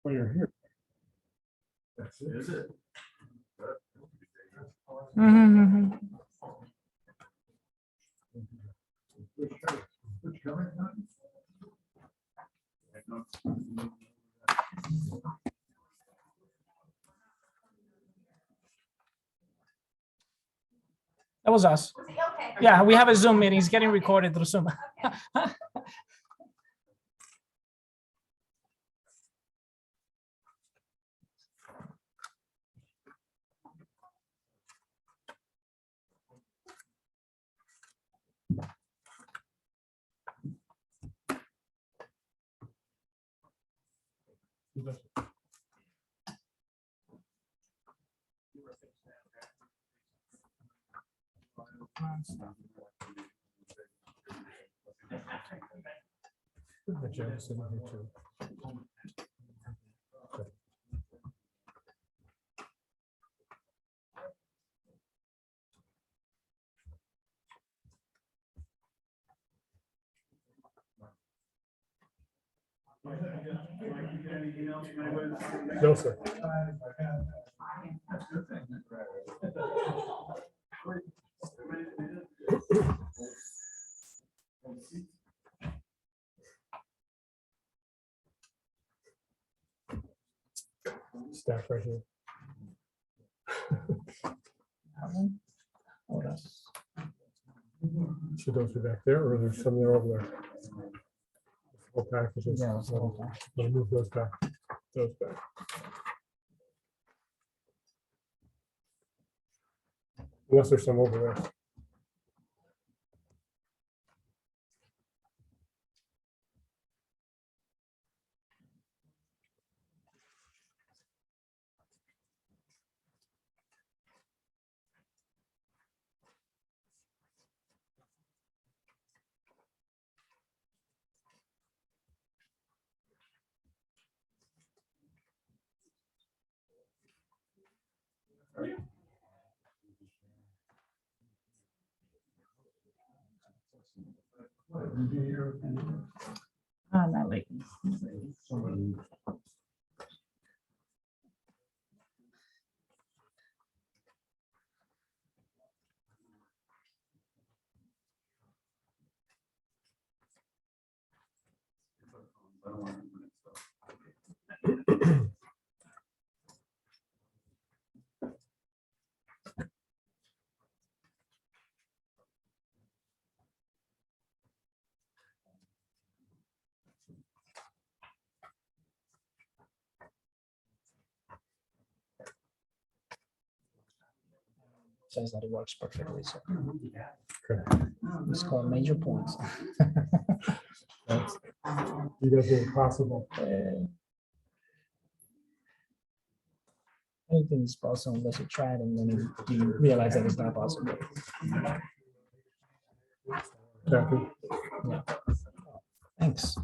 Well, you're here. That's it. Is it? Mhm. Which government? That was us. Okay. Yeah, we have a Zoom meeting. It's getting recorded through Zoom. The Jim's sitting here too. No, sir. Staff right here. Hold on. Should those be back there or there's some there over there? Full packages. Yeah, it's the whole package. Let me move those back. Those back. Unless there's some over there. Not late. Says that it works perfectly. So it's called major points. You guys do it possible. Anything is possible unless you try it and then you realize that it's not possible. Kathy, Yeah. Thanks.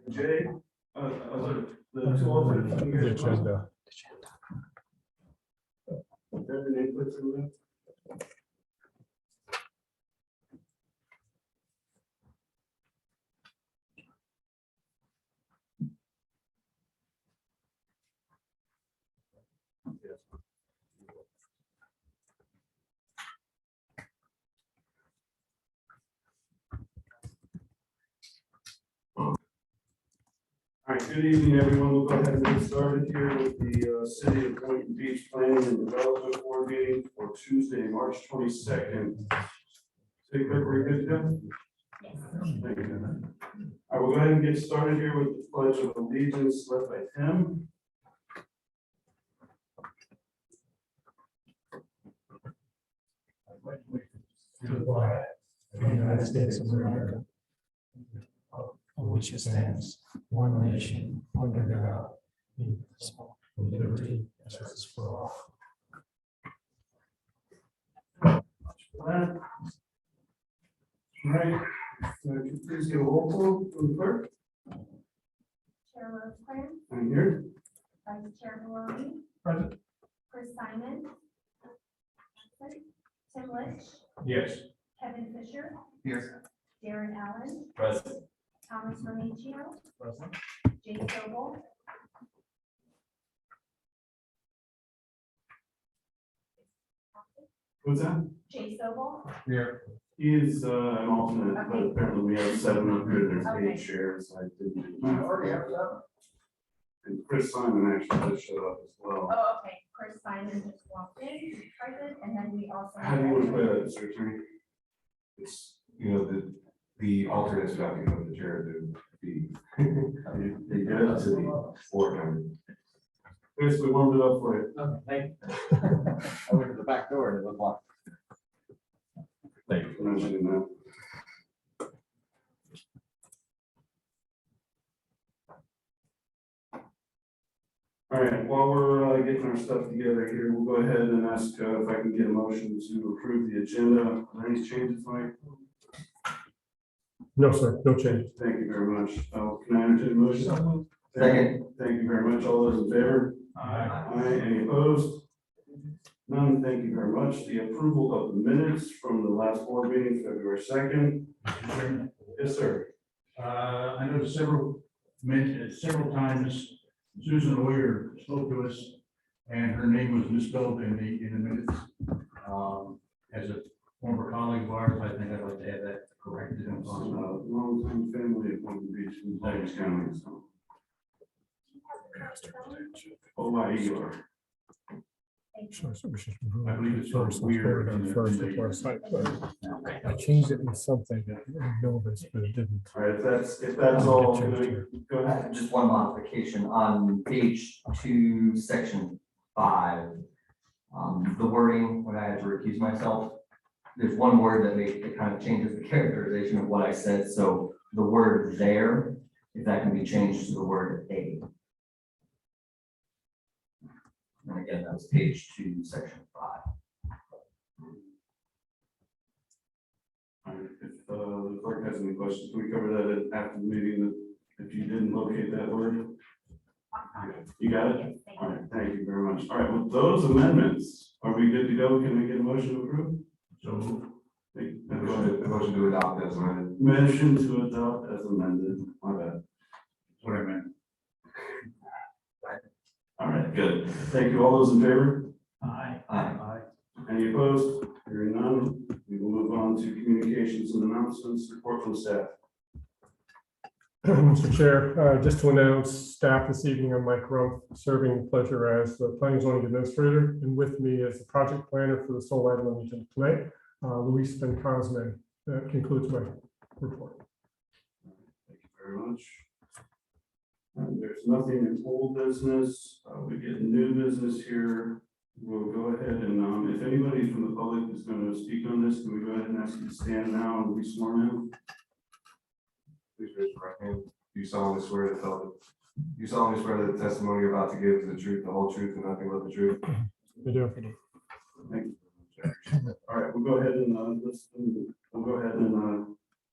Jay, the two alternates. the agenda. All right, good evening, everyone. We'll go ahead and get started here with the City of Boynton Beach Planning and Development Board meeting for Tuesday, March 22nd. City Clerk, are you good to go? Thank you. All right, we'll go ahead and get started here with the Pledge of Allegiance led by Tim. To the flag of the United States of America, on which it stands, one nation, under God, indivisible, with liberty and justice for all. All right. please give a roll call from the clerk. Chair Rosecrans, I'm here. Vice Chair Maloney, Present. Chris Simon, absent. Tim Litch, Yes. Kevin Fisher, Yes. Darren Allen, Present. Thomas Remigio, Present. Jay Sobel, What's that? Jay Sobel, Here. He is an alternate, but Okay. apparently we have 700, there's Okay. 8 chairs. I didn't do the math. And Chris Simon actually did show up as well. oh, okay, Chris Simon just walked in, present, and then we also. How do you want to play that, Mr. Attorney? It's, you know, the alternates have to go to the chair to be. They good? To the board member. Chris, we warmed it up for you. Okay, thank you. I went to the back door and it looked locked. Thank you for mentioning that. All right, while we're getting our stuff together here, we'll go ahead and ask if I can get a motion to approve the agenda. Are there any changes, Mike? No, sir, no change. Thank you very much. Can I entertain a motion? Second. Thank you very much. All those in favor? Aye. Aye. Any opposed? None. Thank you very much. The approval of the minutes from the last board meeting, February 2nd. Yes, sir. I know several times Susan Lawyer spoke to us and her name was misspelled in the minutes. As a former colleague of ours, I think I'd like to have that corrected. Long-time family of Boynton Beach in Davis County. So. Oh, wow, you are. Sure, so we should I believe it's first, let's weird. vote on it first before I cite, but I changed it in something that I know this, but it didn't. All right, if that's all, Change go ahead. Just one modification on page 2, section 5. The wording, when I had to recuse myself, there's one word that it kind of changes the characterization of what I said. So the word there, if that can be changed to the word a. And again, that was page 2, section 5. All right, if the clerk has any questions, can we cover that after the meeting, that if you didn't locate that word? You got it? Yes, thank All you. right, thank you very much. All right, with those amendments, are we good to go? Can we get a motion to approve? So Go ahead. Motion to adopt as amended. Motion to adopt as amended. My bad. that's what I meant. All right, good. Thank you. All those in favor? Aye. Aye. Any opposed? Hearing none, we will move on to communications and announcements. Report from staff. Mr. Chair, just to announce staff this evening on Mike Rump, serving pleasure as the planning zoning administrator, and with me as the project planner for the Soul Island region tonight, Luis Ben Cosme. That concludes my report. Thank you very much. There's nothing in old business. We get new business here. We'll go ahead and if anybody from the public is going to speak on this, can we go ahead and ask you to stand now and be sworn in? Please raise your right hand. Do you solemnly swear to tell you solemnly swear that the testimony you're about to give is the truth, the whole truth, and nothing but the truth? I do. Thank you. All right, we'll go ahead and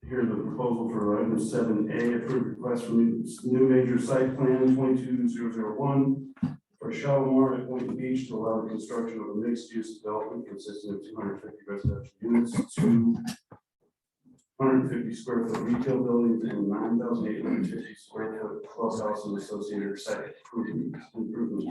hear the proposal for item 7A, approved request from new major site plan 22001 for Shalimar at Boynton Beach to allow the construction of a mixed-use development consisting of 250 residential units, 250 square foot retail buildings, and 9,850 square foot clubhouse and associated site improvements.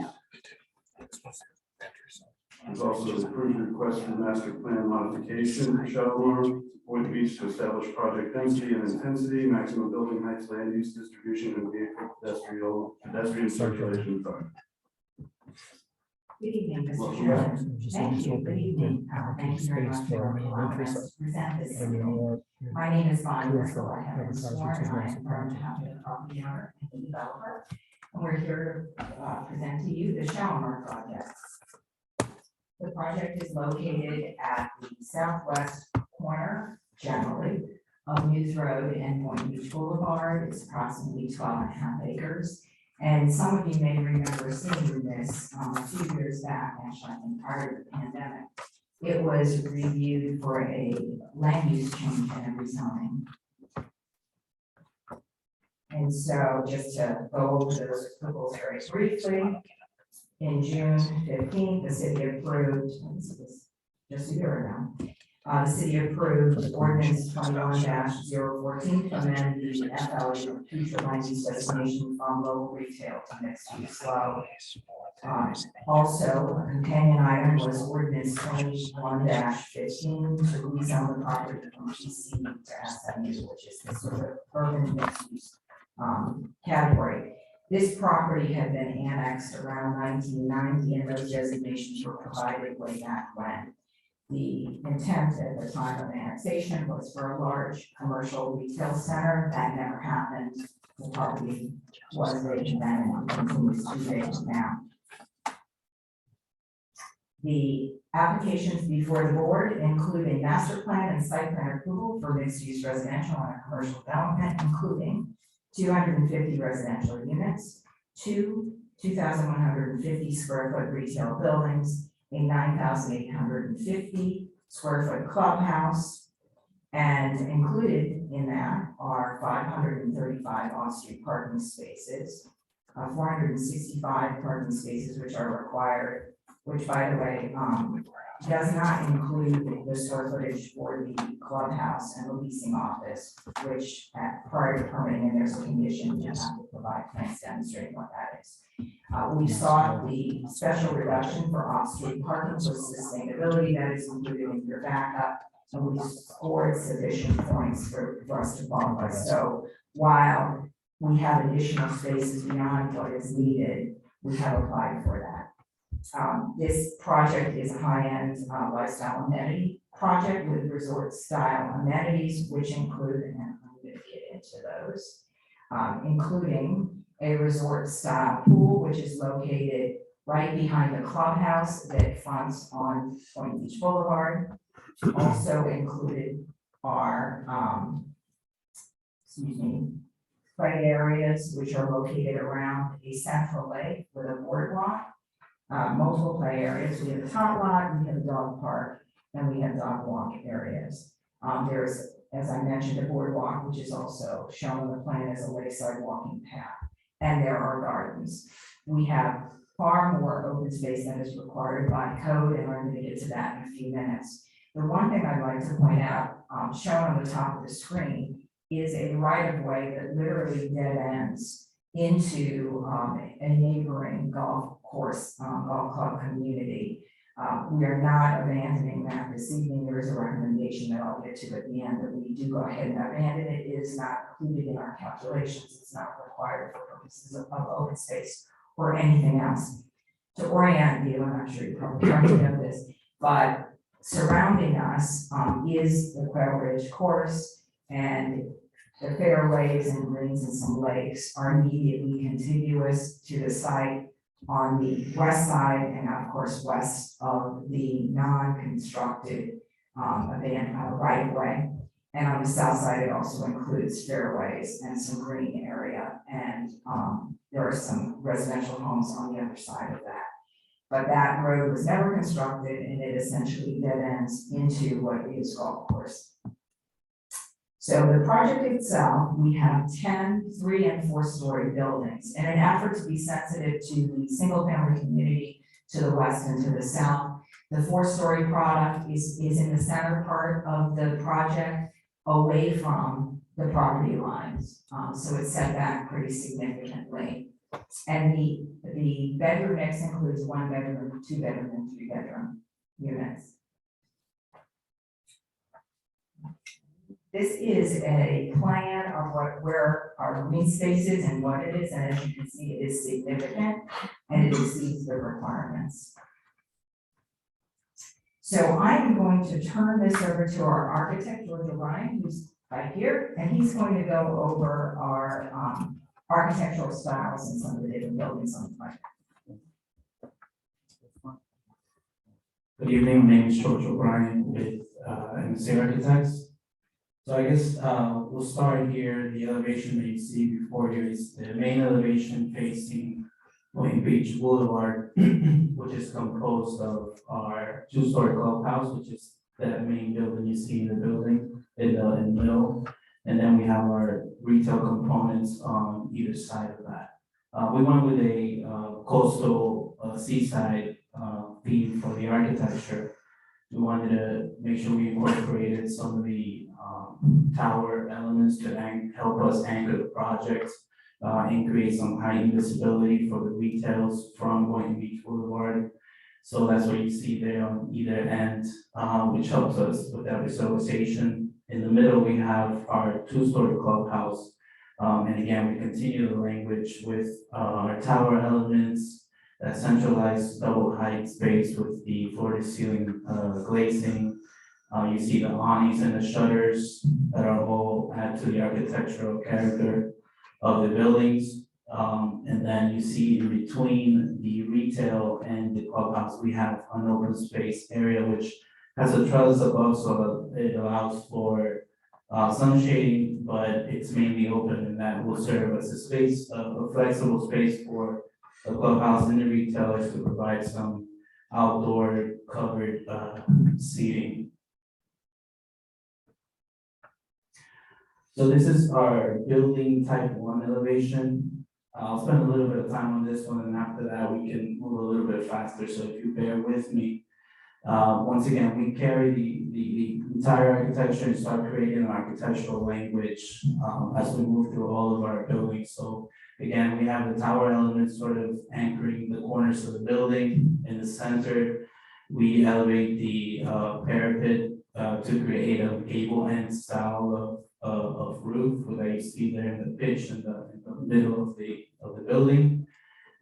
There's also an approved request for master plan modification for Shalimar, Boynton Beach to establish project density and intensity, maximum building heights, land use distribution, and vehicle pedestrian circulation. Good evening, Well, Mr. yeah. Chairman. Thank you. Good evening. Thank you very much for allowing us to present this evening. My name is Bonnie Russell. I have been sworn, and I affirm to have been a property owner and the developer. And we're here to present to you the Shalimar project. The project is located at the southwest corner, generally, of News Road and Boynton Beach Boulevard. It's approximately 12.5 acres. And some of you may remember seeing this a few years back, actually, I think prior to the pandemic. It was reviewed for a land use change and a rezoning. And so just to go over those approvals very briefly, in June 15th, the city approved, this is just a year ago, the city approved ordinance 21-014 to amend the FLU future land use destination from local retail to mixed use low. Also, a companion item was ordinance 21-15 to rezone the property from GC to SMU, which is the sort of urban mixed use category. This property had been annexed around 1990, and those designations were provided way back when. The intent at the time of annexation was for a large commercial retail center. That never happened. The property was vacant then and continues to be vacant now. The applications before the board include a master plan and site plan approval for mixed-use residential and commercial development, including 250 residential units, 2,150 square foot retail buildings, a 9,850 square foot clubhouse, and included in that are 535 off-street parking spaces, 465 parking spaces which are required, which, by the way, does not include the square footage for the clubhouse and the leasing office, which prior to permitting, and there's a condition you have to provide plans demonstrating what that is. We sought the special reduction for off-street parking for sustainability that is included in your backup, and we scored sufficient points for us to qualify. So while we have additional spaces beyond what is needed, we have applied for that. This project is a high-end lifestyle amenity project with resort-style amenities, which include, and I'm going to get into those, including a resort-style pool, which is located right behind the clubhouse that fronts on Point Beach Boulevard. Also included are, play areas which are located around a central lake with a boardwalk. Multiple play areas. We have a top lot, we have a dog park, and we have dog walk areas. There's, as I mentioned, a boardwalk, which is also shown on the plan as a lakeside walking path, and there are gardens. We have far more open space than is required by code, and I'm going to get to that in a few minutes. The one thing I'd like to point out, shown on the top of the screen, is a right-of-way that literally dead ends into a neighboring golf course, golf club community. We are not abandoning that this evening. There is a recommendation that I'll get to at the end that we do go ahead and abandon it. It is not included in our calculations. It's not required for purposes of open space or anything else. To orient you, and I'm sure you probably already know this, but surrounding us is the Quail Ridge course, and the fairways and greens and some lakes are immediately contiguous to the site on the west side, and of course west of the non-constructed right of way. And on the south side, it also includes fairways and some green area, and there are some residential homes on the other side of that. But that road was never constructed, and it essentially dead ends into what is golf course. So the project itself, we have 10 3- and 4-story buildings. In an effort to be sensitive to the single-family community to the west and to the south, the 4-story product is in the center part of the project, away from the property lines. So it's set back pretty significantly. And the bedroom mix includes 1 bedroom, 2 bedroom, and 3 bedroom units. This is a plan of where our green space is and what it is, and as you can see, it is significant and it exceeds the requirements. So I'm going to turn this over to our architect, Georgia Ryan, who's right here, and he's going to go over our architectural styles and some of the different buildings on the project. Good evening, my name is George O'Brien with MC Architects. So I guess we'll start here. The elevation that you see before you is the main elevation facing Point Beach Boulevard, which is composed of our 2-story clubhouse, which is that main building you see in the building in the middle. And then we have our retail components on either side of that. We went with a coastal seaside theme for the architecture. We wanted to make sure we incorporated some of the tower elements to help us anchor the project and create some heightened visibility for the retails from Boynton Beach Boulevard. So that's what you see there on either end, which helps us with that visualization. In the middle, we have our two-story clubhouse. And again, we continue the language with our tower elements, that centralized double height space with the floor to ceiling glazing. You see the awnings and the shutters that are all add to the architectural character of the buildings. And then you see in between the retail and the clubhouse, we have an open space area which has a trellis above, so it allows for some shading, but it's mainly open, and that will serve as a space, a flexible space for the clubhouse and the retailers to provide some outdoor covered seating. So this is our building type 1 elevation. I'll spend a little bit of time on this one, and after that we can move a little bit faster, so if you bear with me. Once again, we carry the entire architecture and start creating an architectural language as we move through all of our buildings. So again, we have the tower elements sort of anchoring the corners of the building. In the center, we elevate the parapet to create a gable end style of roof that you see there in the pitch in the middle of the building.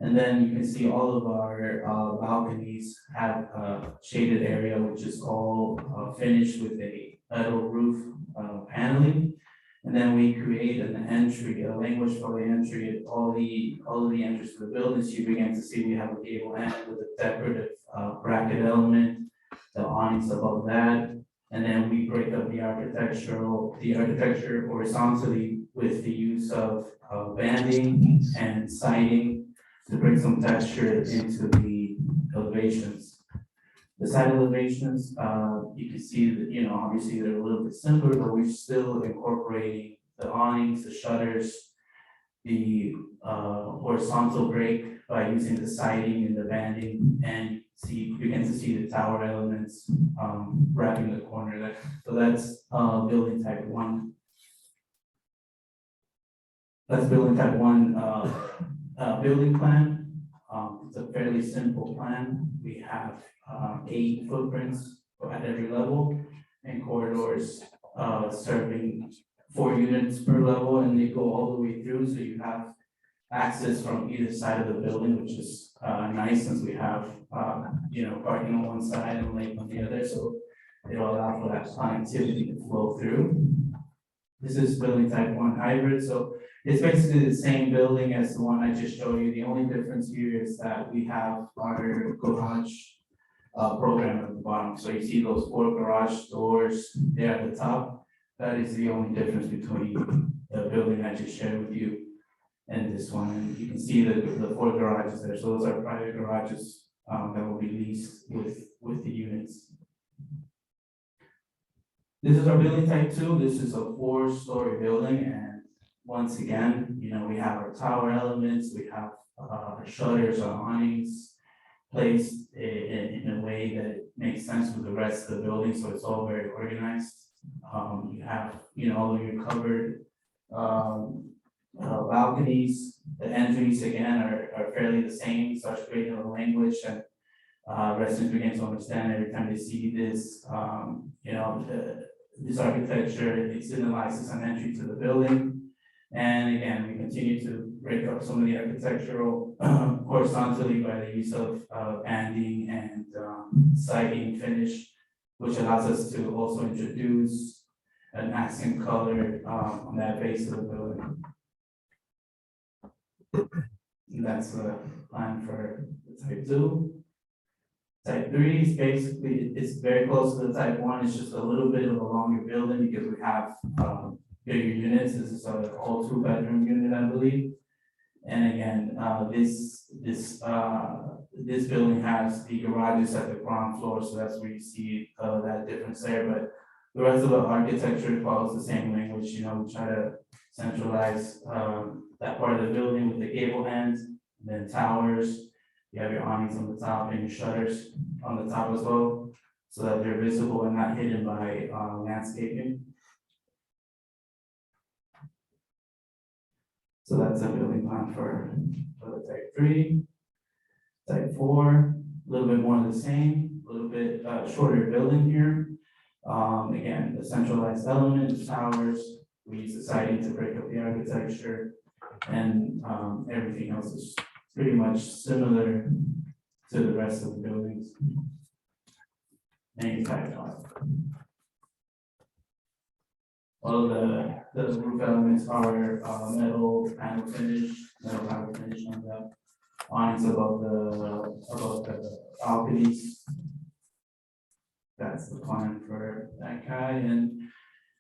And then you can see all of our balconies have a shaded area, which is all finished with a metal roof paneling. And then we create an entry, a language for the entry, all of the entries to the building. So you begin to see we have a gable end with a decorative bracket element, the awnings above that. And then we break up the architecture horizontally with the use of banding and siding to bring some texture into the elevations. The side elevations, you can see that, you know, obviously they're a little bit simpler, but we're still incorporating the awnings, the shutters, the horizontal break by using the siding and the banding, and begin to see the tower elements wrapping the corner there. So that's building type 1. That's building type 1 building plan. It's a fairly simple plan. We have 8 footprints at every level and corridors serving 4 units per level, and they go all the way through. So you have access from either side of the building, which is nice since we have parking on one side and lake on the other. So it'll allow for that connectivity to flow through. This is building type 1 hybrid. So it's basically the same building as the one I just showed you. The only difference here is that we have our garage program at the bottom. So you see those 4 garage doors there at the top. That is the only difference between the building I just shared with you and this one. And you can see the 4 garages there. So those are private garages that will be leased with the units. This is our building type 2. This is a 4-story building, and once again, we have our tower elements, we have our shutters, our awnings placed in a way that it makes sense with the rest of the building, so it's all very organized. You have, all of your covered balconies. The entries again are fairly the same, starts creating a language and residents begin to understand every time they see this, this architecture, it signalizes an entry to the building. And again, we continue to break up some of the architectural horizontally by the use of banding and siding finish, which allows us to also introduce an accent color on that base of the building. And that's the plan for the type 2. Type 3 is basically, it's very close to the type 1. It's just a little bit of a longer building because we have bigger units. This is an all 2-bedroom unit, I believe. And again, this building has the garages at the ground floor, so that's where you see that difference there. But The rest of the architecture follows the same language, you know, we try to centralize, that part of the building with the gable ends, and then towers. You have your awnings on the top and your shutters on the top as well, so that they're visible and not hidden by, landscaping. So that's a building plan for the type 3. Type 4, a little bit more of the same, a little bit shorter building here. Again, the centralized element, the towers, we use the siding to break up the architecture, and everything else is pretty much similar to the rest of the buildings. And type 5. All of the roof elements are metal panel finish on the awnings above the balconies. That's the plan for that guy, and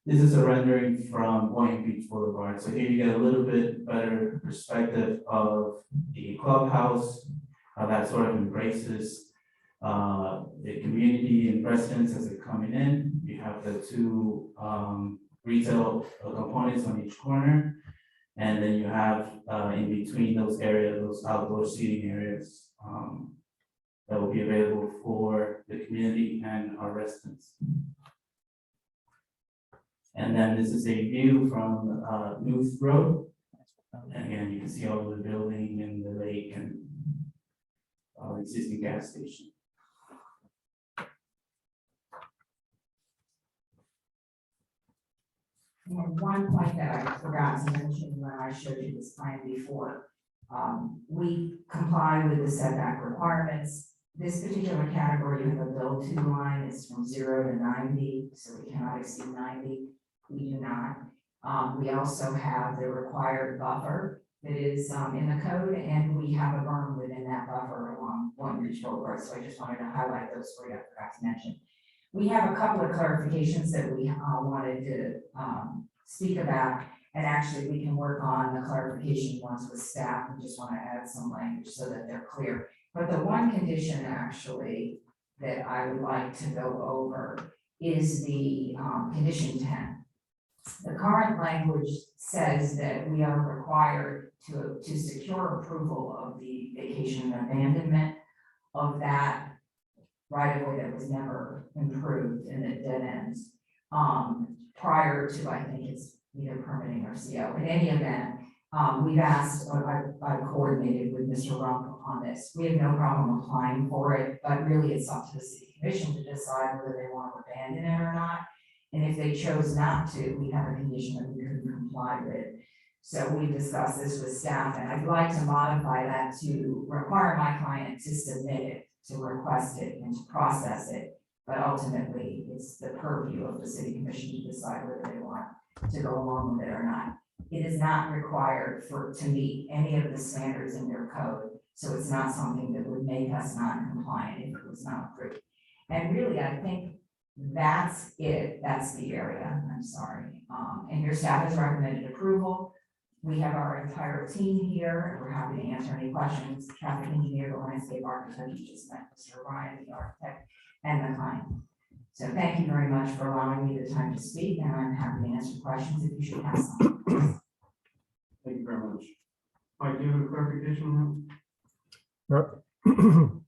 this is a rendering from Point Beach Boulevard. So here you get a little bit better perspective of the clubhouse, how that sort of embraces the community and residents as they're coming in. You have the 2 retail components on each corner. And then you have in between those areas, those outdoor seating areas that will be available for the community and our residents. And then this is a view from Booth Road. And again, you can see all of the building and the lake and existing gas station. And one point that I forgot to mention when I showed you this plan before, we comply with the setback requirements. This particular category, you have a build-to line, is from 0 to 90, so we cannot exceed 90. We do not. We also have the required buffer that is in the code, and we have a berm within that buffer along One Beach Boulevard. So I just wanted to highlight those for you. I forgot to mention. We have a couple of clarifications that we wanted to speak about, and actually we can work on the clarification ones with staff. We just want to add some language so that they're clear. But the one condition actually that I would like to go over is the condition 10. The current language says that we are required to secure approval of the vacation and abandonment of that right of way that was never improved and it dead ends prior to, I think it's either permitting or CO. In any event, we've asked, or I've coordinated with Mr. Rump on this. We have no problem applying for it, but really it's up to the city commission to decide whether they want to abandon it or not. And if they chose not to, we have a condition that we couldn't comply with. So we discussed this with staff, and I'd like to modify that to require my client to submit it, to request it, and to process it. But ultimately, it's the purview of the city commission to decide whether they want to go along with it or not. It is not required to meet any of the standards in their code. So it's not something that would make us non-compliant if it was not approved. And really, I think that's it. That's the area. I'm sorry. And your staff has recommended approval. We have our entire team here. We're happy to answer any questions. Traffic engineer, the landscape architect, you just met Mr. Ryan, the architect, and the client. So thank you very much for allowing me the time to speak, and I'm happy to answer questions if you should have some. Thank you very much. Mike, do you have a clarification on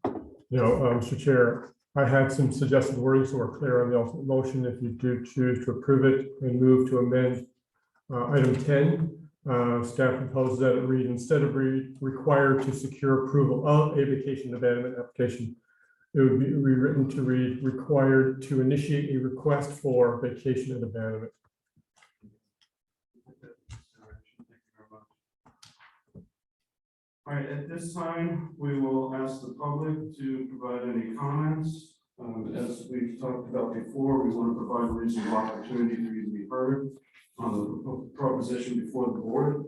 Mr. Chair, I had some suggested wording so we're clear on the ultimate motion. If you do choose to approve it and move to amend item 10, staff proposes that it read, instead of required to secure approval of a vacation abandonment application, it would be rewritten to read required to initiate a request for vacation and abandonment. All right, at this time, we will ask the public to provide any comments. As we've talked about before, we want to provide a reasonable opportunity for you to be heard on the proposition before the board.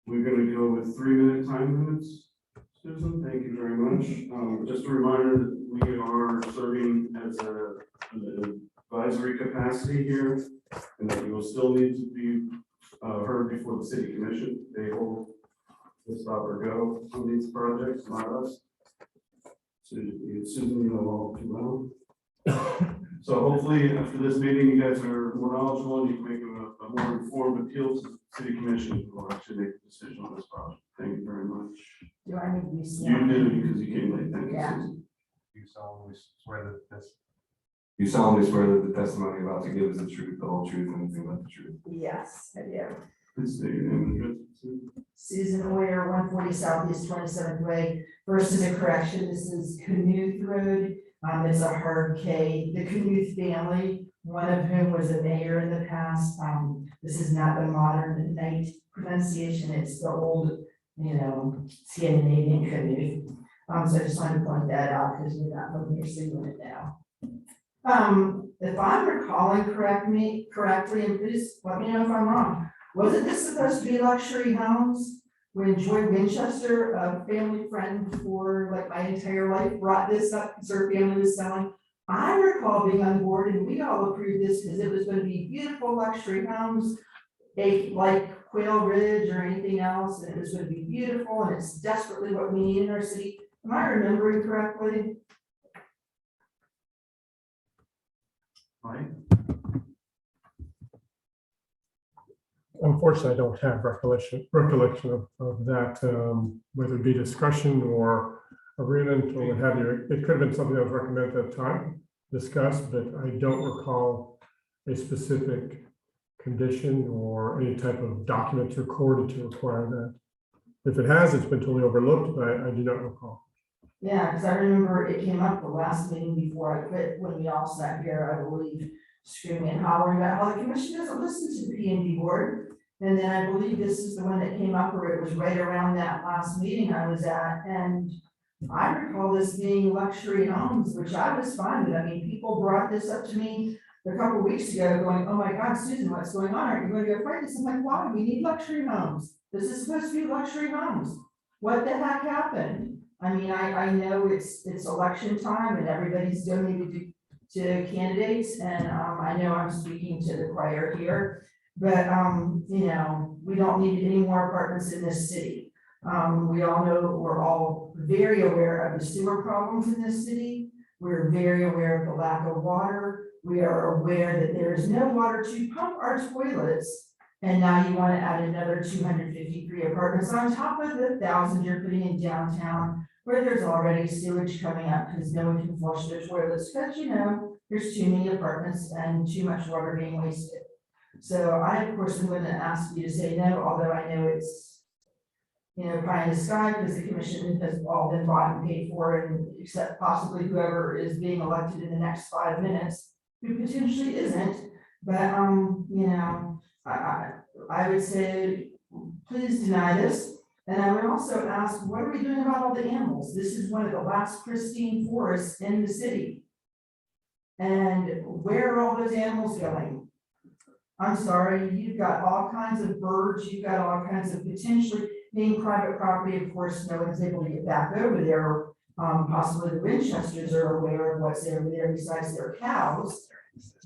We're going to go with 3-minute time limits. Susan, thank you very much. Just a reminder that we are serving as an advisory capacity here, and that you will still need to be heard before the city commission. They hold the stop or go on these projects, not us. Susan, you know all too well. So hopefully after this meeting, you guys are more knowledgeable and you can make a more informed appeal to the city commission or actually make a decision on this project. Thank you very much. Do I need to be You do because you came late. Thank you, Yeah. Susan. You solemnly swear that you solemnly swear that the testimony you're about to give is the truth, the whole truth, and nothing but the truth. Yes, I do. Please state your name and address, Susan. Susan Oyer, 140 Southeast 27th Way. First is a correction, this is Knuth Road. It's a hard K. The Knuth family, one of whom was a mayor in the past. This is not the modern night pronunciation, it's the old, Scandinavian Knuth. So I just wanted to point that out because we're not looking at seeing it now. If I'm recalling correctly, and please let me know if I'm wrong, wasn't this supposed to be luxury homes? When Joy Winchester, a family friend for like my entire life, brought this up because her family was selling. I recall being on board and we all approved this because it was going to be beautiful luxury homes, like Quail Ridge or anything else, and it was going to be beautiful and it's desperately what we need in our city. Am I remembering correctly? Mike? Unfortunately, I don't have recollection of that, whether it be discussion or agreement or what have you. It could have been something that was recommended at the time, discussed, but I don't recall a specific condition or any type of document recorded to require that. If it has, it's been totally overlooked, but I do not recall. Yeah, because I remember it came up the last meeting before I quit, when we all sat here, I believe, screaming and hollering about how the commission doesn't listen to the P&D Board. And then I believe this is the one that came up, or it was right around that last meeting I was at, and I recall this being luxury homes, which I was fine with. I mean, people brought this up to me a couple of weeks ago going, oh my God, Susan, what's going on? Are you going to go fight this? I'm like, why? We need luxury homes. This is supposed to be luxury homes. What the heck happened? I mean, I know it's election time and everybody's donated to candidates, and I know I'm speaking to the choir here, but we don't need any more apartments in this city. We all know, we're all very aware of the sewer problems in this city. We're very aware of the lack of water. We are aware that there is no water to pump our toilets. And now you want to add another 253 apartments on top of the 1,000 you're putting in downtown, where there's already sewage coming up because no one can flush their toilets because, there's too many apartments and too much water being wasted. So I, of course, am going to ask you to say no, although I know it's, pie in the sky because the commission has all been bought and paid for, and except possibly whoever is being elected in the next 5 minutes, who potentially isn't. But, I would say, please deny this. And I would also ask, what are we doing about all the animals? This is one of the last pristine forests in the city. And where are all those animals going? I'm sorry, you've got all kinds of birds, you've got all kinds of potentially being private property. Of course, no one's able to get back over there. Possibly the Winchesters are aware of what's over there besides their cows.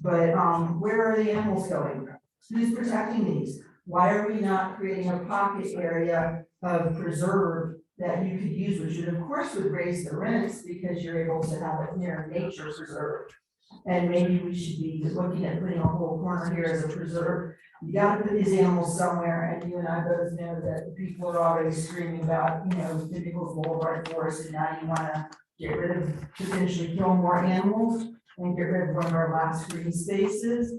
But where are the animals going? Who's protecting these? Why are we not creating a pocket area of preserve that you could use, which would of course would raise the rents because you're able to have it near nature preserve? And maybe we should be looking at putting a whole corner here as a preserve. You gotta put these animals somewhere, and you and I both know that the people are already screaming about, typical Boulevard forest, and now you wanna get rid of, potentially kill more animals and get rid of one of our last green spaces.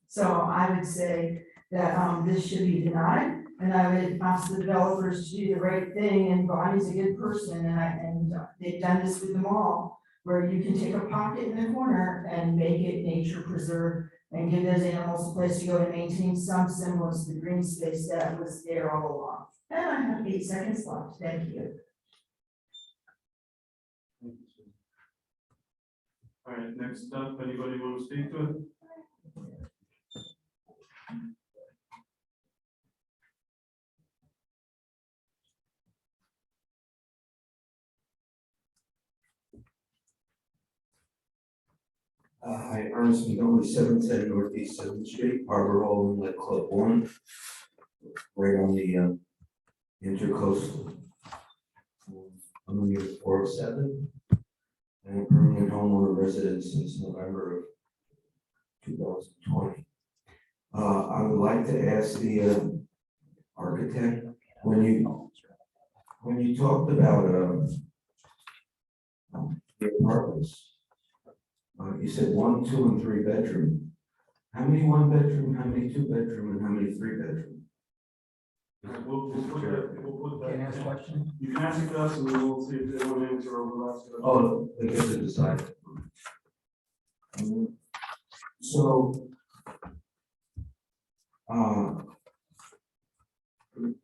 So I would say that this should be denied, and I would ask the developers to do the right thing, and Bonnie's a good person, and they've done this with them all, where you can take a pocket in the corner and make it nature preserve and give those animals a place to go and maintain some semblance of the green space that was there all along. And I have 8 seconds left. Thank you. All right, next up, anybody want to speak to it? Hi, Ernest McDonald, 710 Northeast 7th Street, Harbor Hall, Inlet Club 1, right on the intercoastal. I'm on unit 407. and a permanent homeowner resident since November of 2020. I would like to ask the architect, when you talked about the apartments, you said 1, 2, and 3 bedroom. How many 1 bedroom, how many 2 bedroom, and how many 3 bedroom? We'll put that. Can I ask a question? You can ask it us and then we'll see if they want to answer overlaps. Oh, they get to decide. So,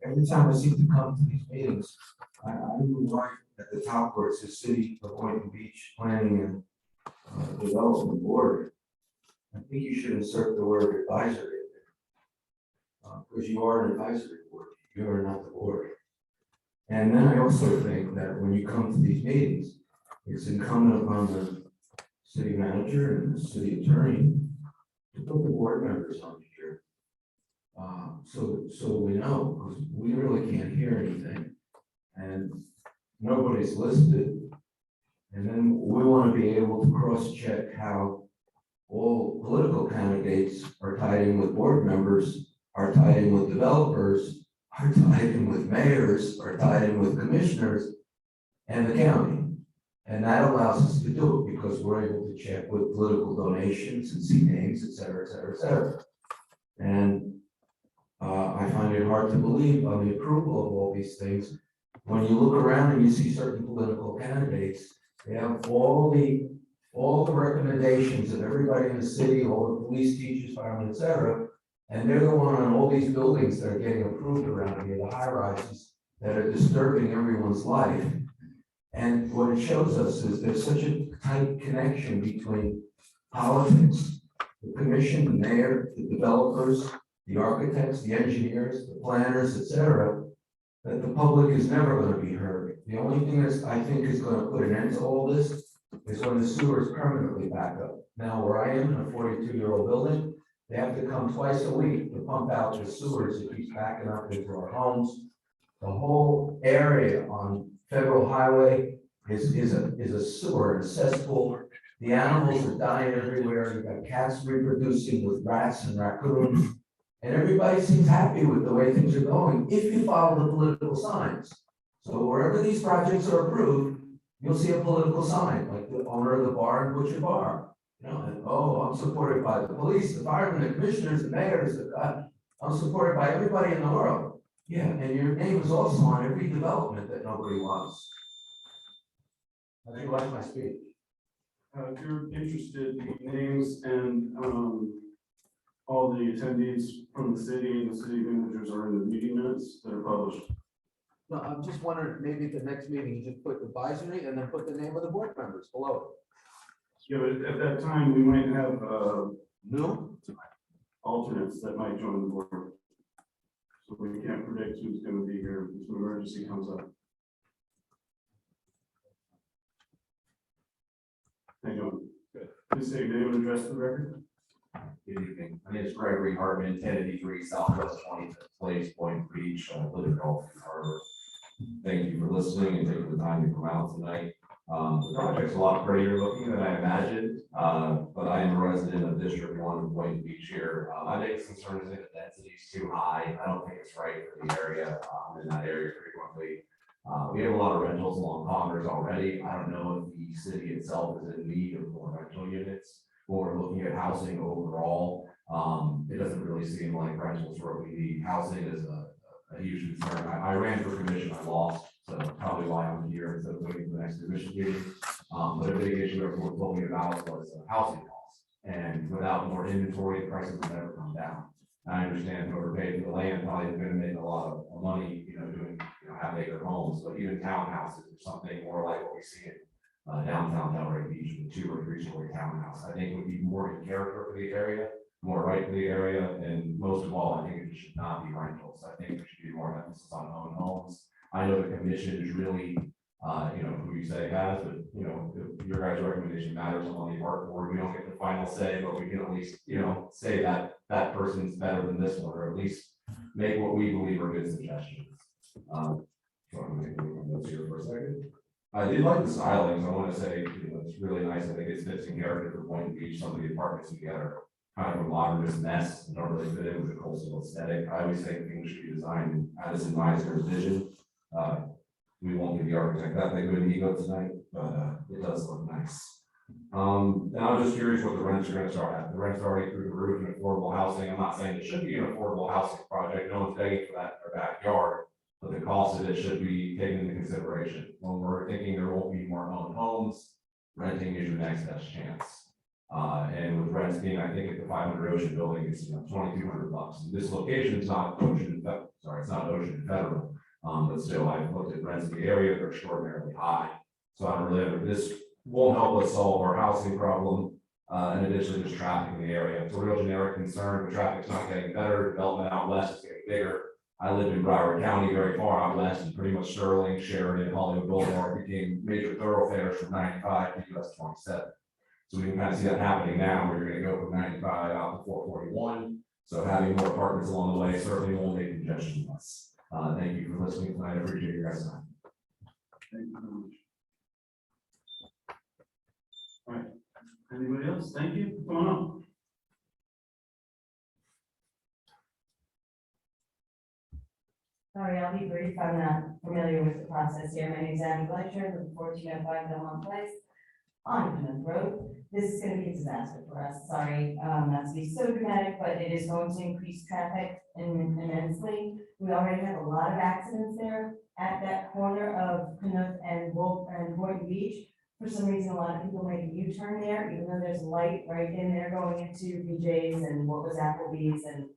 every time I seem to come to these meetings, I would write at the top where it says City of Boynton Beach Planning and Development Board. I think you should insert the word advisory in there. Because you are an advisory board, you are not the board. And then I also think that when you come to these meetings, it's incumbent upon the city manager and the city attorney to put the board members on here. So we know, because we really can't hear anything, and nobody's listed. And then we want to be able to cross-check how all political candidates are tied in with board members, are tied in with developers, are tied in with mayors, are tied in with commissioners, and the county. And that allows us to do it because we're able to check with political donations and see names, et cetera, et cetera, et cetera. And I find it hard to believe on the approval of all these things. When you look around and you see certain political candidates, they have all the recommendations of everybody in the city, all the police, teachers, firemen, et cetera. And they're the one on all these buildings that are getting approved around here, the high rises that are disturbing everyone's life. And what it shows us is there's such a tight connection between politics, the commission, the mayor, the developers, the architects, the engineers, the planners, et cetera, that the public is never going to be heard. The only thing that I think is going to put an end to all this is when the sewer is permanently back up. Now, where I am in a 42-year-old building, they have to come twice a week to pump out the sewers that keeps backing up into our homes. The whole area on Federal Highway is a sewer, a cesspool. The animals are dying everywhere. You've got cats reproducing with rats and raccoons. And everybody seems happy with the way things are going if you follow the political signs. So wherever these projects are approved, you'll see a political sign, like the owner of the bar and Butcher Bar. You know, and oh, I'm supported by the police, the firemen, the commissioners, the mayors, I'm supported by everybody in the world. Yeah, and your name is also on every development that nobody wants. How do you like my speech? If you're interested, the names and all the attendees from the city and the city managers are in the meeting minutes that are published. No, I'm just wondering, maybe at the next meeting, you just put advisory and then put the name of the board members below Yeah, but at that time, we might have it. No? alternates that might join the board. So we can't predict who's going to be here if an emergency comes up. Hang on. Good. Please say your name and address for the record. Good evening. My name is Gregory Hartman, 1083 Southwest 25th Place, Boynton Beach. I live in Gulf Harbor. Thank you for listening and taking the time to come out tonight. The project's a lot prettier looking than I imagined, but I am a resident of District 1 of Boynton Beach here. My biggest concern is that the density is too high. I don't think it's right for the area. I'm in that area frequently. We have a lot of rentals along Congress already. I don't know if the city itself is in need of more rental units. When we're looking at housing overall, it doesn't really seem like rentals are what we need. Housing is a huge concern. I ran for commission, I lost, so probably why I'm here instead of waiting for the next commission meeting. But a big issue everyone told me about was housing costs. And without more inventory, the prices will never come down. I understand whoever paid for the land probably is going to make a lot of money, doing, half-acre homes, but even townhouses or something more like what we see in downtown Delray Beach with 2- or 3-story townhouse, I think would be more in character for the area, more right for the area, and most of all, I think it should not be rentals. I think there should be more emphasis on own homes. I know the commission is really, who you say has, but, your guys' recommendation matters on the art board. We don't get the final say, but we can at least, say that that person's better than this one, or at least make what we believe are good suggestions. So I'm going to move on those here for a second. I did like the stylings. I want to say, it's really nice. I think it fits in character for Point Beach, some of the apartments together, kind of a modernist mess, and don't really fit in with the coastal aesthetic. I always think things should be designed in Addison Meisner's vision. We won't give the architect that big of an ego tonight, but it does look nice. And I'm just curious what the rents are gonna start at. The rents are already through the roof in affordable housing. I'm not saying it should be an affordable housing project. No one's begging for that in their backyard. But the cost of it should be taken into consideration. When we're thinking there won't be more owned homes, renting is your next best chance. And with rents being, I think at the 500 Ocean building, it's $2,200. And this location is not Ocean, it's not Ocean Federal. But still, I've looked at rents in the area, they're extraordinarily high. So I don't really, this won't help us solve our housing problem. And additionally, there's traffic in the area. It's a real generic concern. The traffic's not getting better. Development out west is getting bigger. I lived in Broward County, very far out west, and pretty much Sterling, Sheridan, Hollywood Boulevard became major thoroughfares from 95 to US 27. So we can kind of see that happening now, where you're going to go from 95 out to 441. So having more apartments along the way certainly won't make congestion less. Thank you for listening tonight. I appreciate your guys' time. Thank you very much. All right, anybody else? Thank you. Come on up. Sorry, I'll be brief. I'm not familiar with the process here. My name is Abby Fletcher, with 1405 Belmont Place on Plymouth Road. This is going to be a disaster for us. Sorry, not to be so dramatic, but it is going to increase traffic immensely. We already have a lot of accidents there at that corner of Plymouth and Boynton Beach. For some reason, a lot of people make a U-turn there, even though there's a light right in there going into BJ's and what was Applebee's and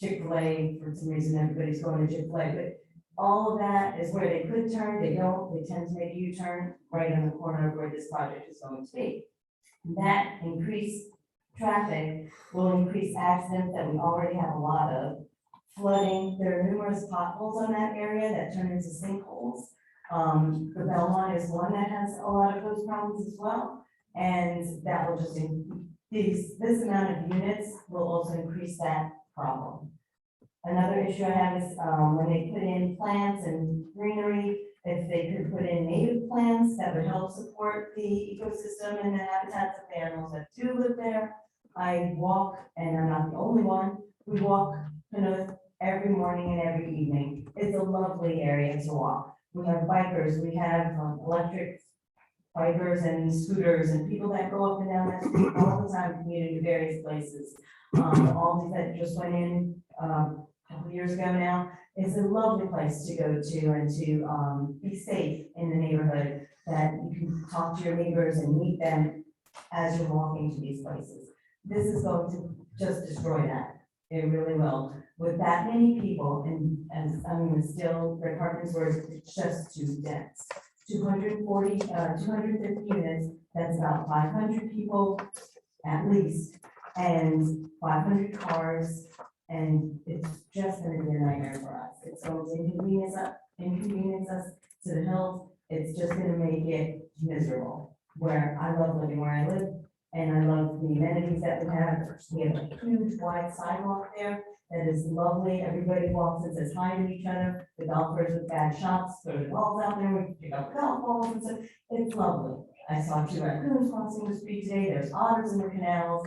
Chick-fil-A. For some reason, everybody's going to Chick-fil-A, but all of that is where they could turn, they don't, they tend to make a U-turn right on the corner of where this project is going to be. That increased traffic will increase accidents that we already have a lot of. Flooding, there are numerous potholes on that area that turn into sinkholes. The Belmont is one that has a lot of those problems as well, and that will just increase, this amount of units will also increase that problem. Another issue I have is when they put in plants and greenery, if they could put in native plants that would help support the ecosystem and the habitats of the animals that do live there. I walk, and I'm not the only one, we walk every morning and every evening. It's a lovely area to walk. We have bikers, we have electric bikers and scooters and people that go up and down that street all the time, commuting to various places. All that just went in a couple of years ago now. It's a lovely place to go to and to be safe in the neighborhood, that you can talk to your neighbors and meet them as you're walking to these places. This is going to just destroy that. It really will. With that many people, and as I mean, still, the apartments were just too dense. 250 units, that's about 500 people at least, and 500 cars, and it's just gonna be a nightmare for us. It's going to inconvenience us to the hills. It's just gonna make it miserable. Where I love living where I live, and I love the amenities that we have. We have a huge wide sidewalk there that is lovely. Everybody walks and says hi to each other. The golfers with bad shots throw the balls out there. We pick up golf balls and stuff. It's lovely. I saw 2 raccoons crossing the street today. There's otters in the canals.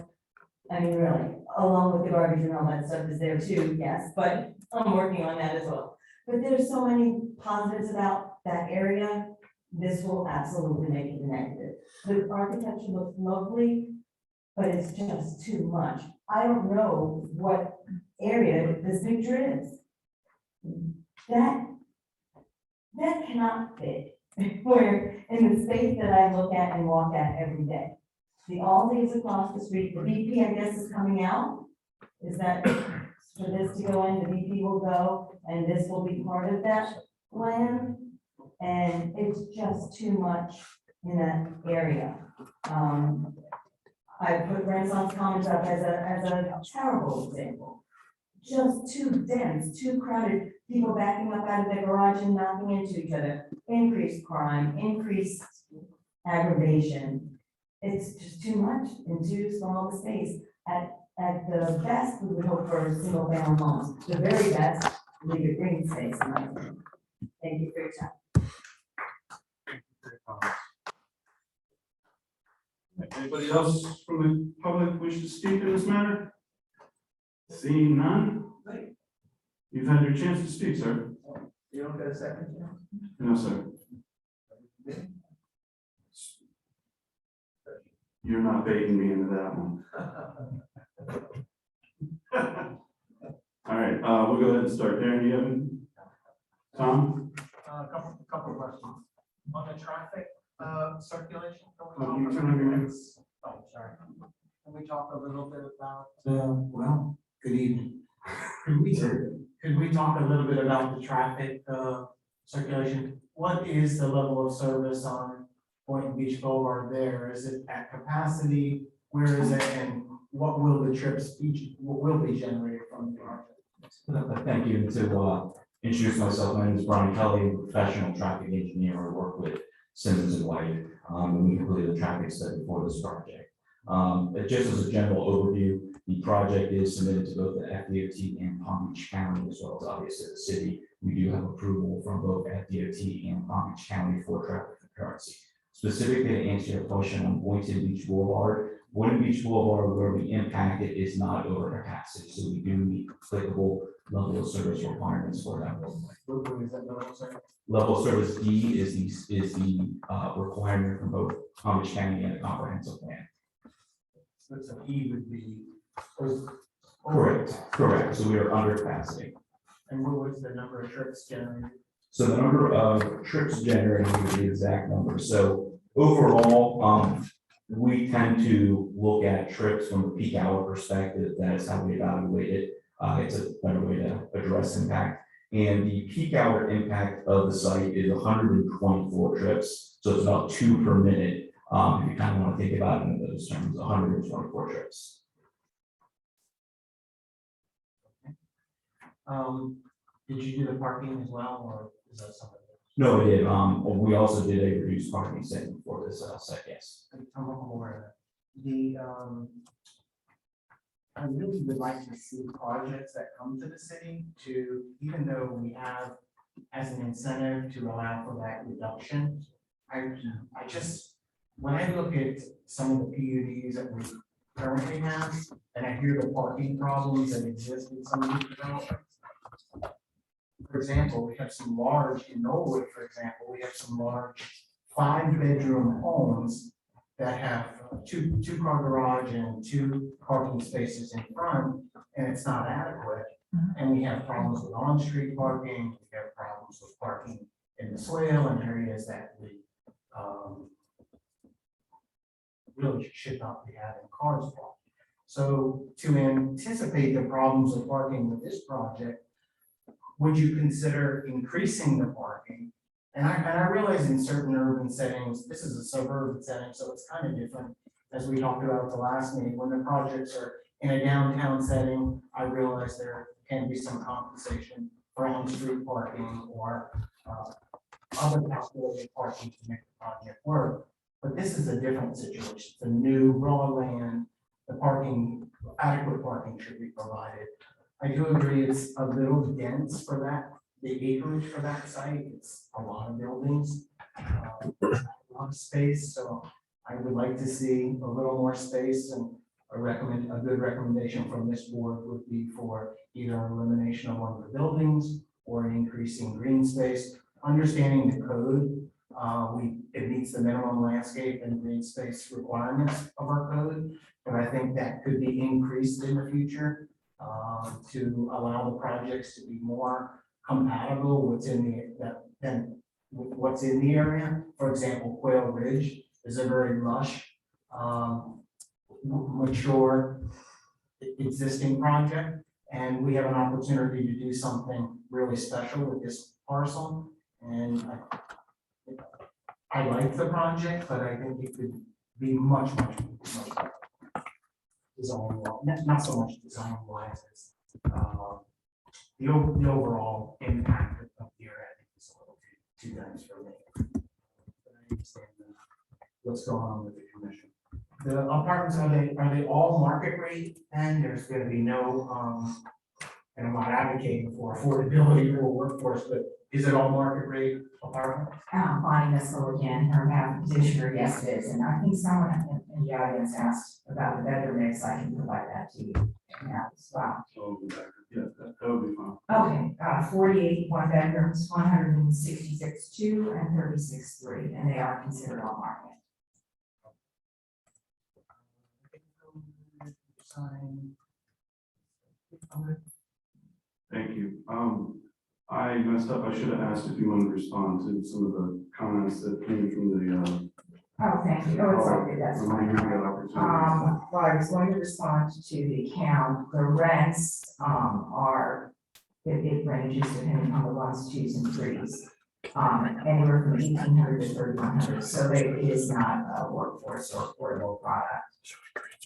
I mean, really, along with the garbage and all that stuff is there too, yes, but I'm working on that as well. But there's so many positives about that area. This will absolutely make it negative. The architecture looks lovely, but it's just too much. I don't know what area this picture is. That cannot fit where in the space that I look at and walk at every day. The Aldi is across the street. The BP, I guess, is coming out. Is that for this to go in? The BP will go, and this will be part of that land. And it's just too much in that area. I put Renaissance Commons up as a terrible example. Just too dense, too crowded, people backing up out of their garage and knocking into each other. Increased crime, increased aggravation. It's just too much in too small a space. At the best, we would hope for single family homes. The very best, leave it green space, in my opinion. Thank you for your time. Anybody else from the public wish to speak in this matter? Seeing none? You've had your chance to speak, sir. You don't get a second? No, sir. You're not baiting me into that one. All right, we'll go ahead and start. Darren, do you have any? Tom? A couple of questions. On the traffic, circulation. Oh, you turn on your mics. Oh, sorry. Can we talk a little bit about? Well, good evening. Could we talk a little bit about the traffic, circulation? What is the level of service on Point Beach Boulevard there? Is it at capacity? Where is it? And what will the trips what will be generated from the project? Thank you. To introduce myself, my name is Brian Kelly, I'm a professional traffic engineer. I work with Simmons and White. And we completed a traffic study for this project. Just as a general overview, the project is submitted to both the FDOT and Palm Beach County, as well as obviously the city. We do have approval from both FDOT and Palm Beach County for traffic concurrency. Specifically to answer your question on Boynton Beach Boulevard, Boynton Beach Boulevard, where we impacted is not over capacity, so we do meet applicable level of service requirements for that roadway. What is that level of service? Level of service D is the requirement from both Palm Beach County and the comprehensive plan. So E would be. Correct. So we are under capacity. And what was the number of trips generated? So the number of trips generated is the exact number. So overall, we tend to look at trips from a peak hour perspective. That's how we evaluate it. It's a better way to address impact. And the peak hour impact of the site is 124 trips. So it's about 2 per minute. If you kind of want to think about it in those terms, 124 trips. Did you do the parking as well, or is that something? No, we did. We also did a reduced parking segment for this site, yes. I'm aware of that. I really would like to see projects that come to the city to, even though we have as an incentive to allow for that reduction. I just, when I look at some of the PUDs that we currently have, and I hear the parking problems that exist in some of these developments. For example, we have some large, in Norwood, for example, we have some large 5-bedroom homes that have two-car garage and 2 parking spaces in front, and it's not adequate. And we have problems with on-street parking, we have problems with parking in the swale and areas that we really should not be having cars parked. So to anticipate the problems of parking with this project, would you consider increasing the parking? And I realize in certain urban settings, this is a suburban setting, so it's kind of different. As we talked about at the last meeting, when the projects are in a downtown setting, I realize there can be some compensation for on-street parking or other calculated parking to make the project work. But this is a different situation. It's a new raw land. The parking, adequate parking should be provided. I do agree it's a little dense for that, the acreage for that site. It's a lot of buildings, a lot of space. So I would like to see a little more space, and a good recommendation from this board would be for either elimination of one of the buildings or an increase in green space. Understanding the code, it meets the minimum landscape and green space requirements of our code, but I think that could be increased in the future to allow the projects to be more compatible within than what's in the area. For example, Quail Ridge is a very lush, mature existing project, and we have an opportunity to do something really special with this parcel. And I like the project, but I think it could be much better. Design, not so much design wise as the overall impact of the area, I think is a little too dense for me. But I understand what's going on with the commission. The apartments, are they all market rate? And there's going to be no and I'm not advocating for affordability for a workforce, but is it all market rate apartment? Bonnie Missile again, her map petitioner, yes it is, and I think someone in the audience asked about the bedroom mix, I can provide that to you now as well. So, yeah, that would be fine. Okay, 48 one bedrooms, 166 two, and 36 three, and they are considered all market. Thank you. I messed up. I should have asked if you wanted to respond to some of the comments that came from the, Oh, thank you. Oh, it's okay, that's fine. Well, I was going to respond to the count. The rents, are, it ranges depending on the ones, twos, and threes. Anywhere from 1,800 to 3,100, so it is not a workforce or affordable product.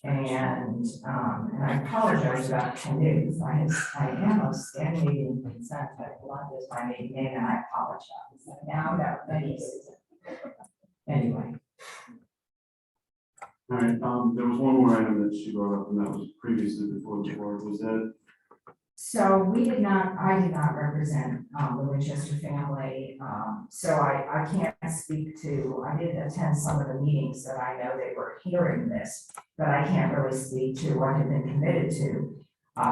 And I apologize about 10 days. I am outstanding in consent. I love this my maiden name, and I apologize. Now that many Susan. Anyway. all right, there was one more item that she brought up, and that was previously before the board. Was that? So I did not represent the Winchester family, so I can't speak to, I did attend some of the meetings that I know they were hearing this, but I can't really speak to what had been committed to.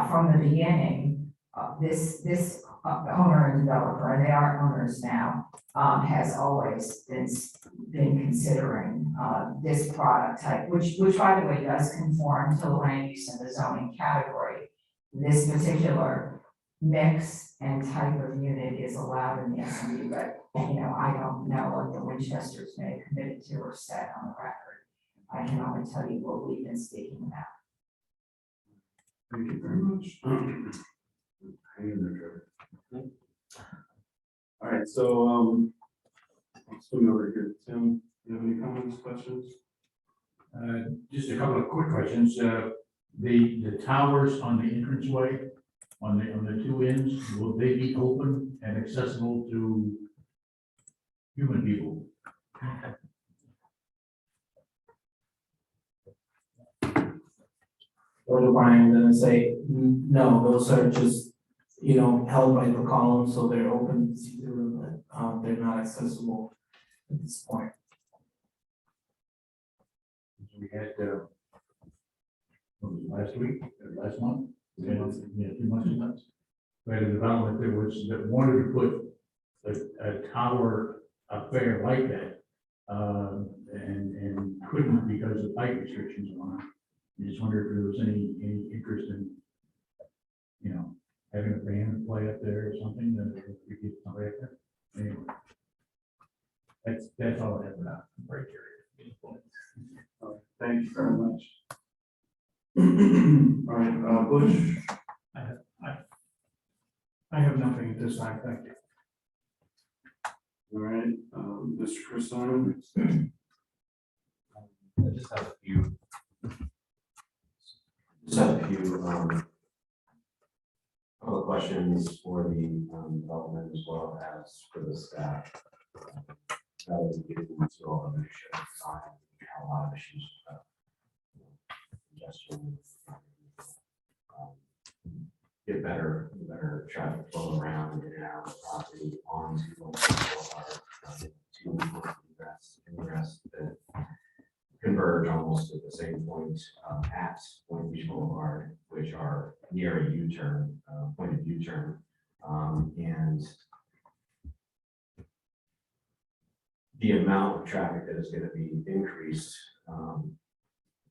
From the beginning, this owner and developer, and they are owners now, has always been considering this product type, which by the way does conform to the land use and the zoning category. This particular mix and type of unit is allowed in the SMU, but I don't know what the Winchesters may have committed to or said on the record. I can only tell you what we've been speaking about. Thank you very much. All right, so let's go over here. Tim, do you have any comments, questions? Just a couple of quick questions. The towers on the entranceway, on the two ends, will they be open and accessible to human people? Or Brian gonna say, no, those are just, held by the column, so they're open to see through, but they're not accessible at this point. We had, what was it, last week, last month? Yeah, 2 months ago. We had a development that wanted to put a tower up there like that, and couldn't because of height restrictions on it. I just wondered if there was any interest in, having a band play up there or something, that we could get somebody up there. Anyway, that's all I have for now. I'm very curious. Thank you very much. All right, Bush. I have nothing at this time, thank you. All right, Mr. Chris Simon. I just have a few. Couple of questions for the development as well as for the staff. That was given to all the leadership design, a lot of issues with congestion. Get better traffic flow around and out of the property onto our two ingress that converge almost at the same point at Point Beach Boulevard, which are near a U-turn, point of U-turn, and the amount of traffic that is going to be increased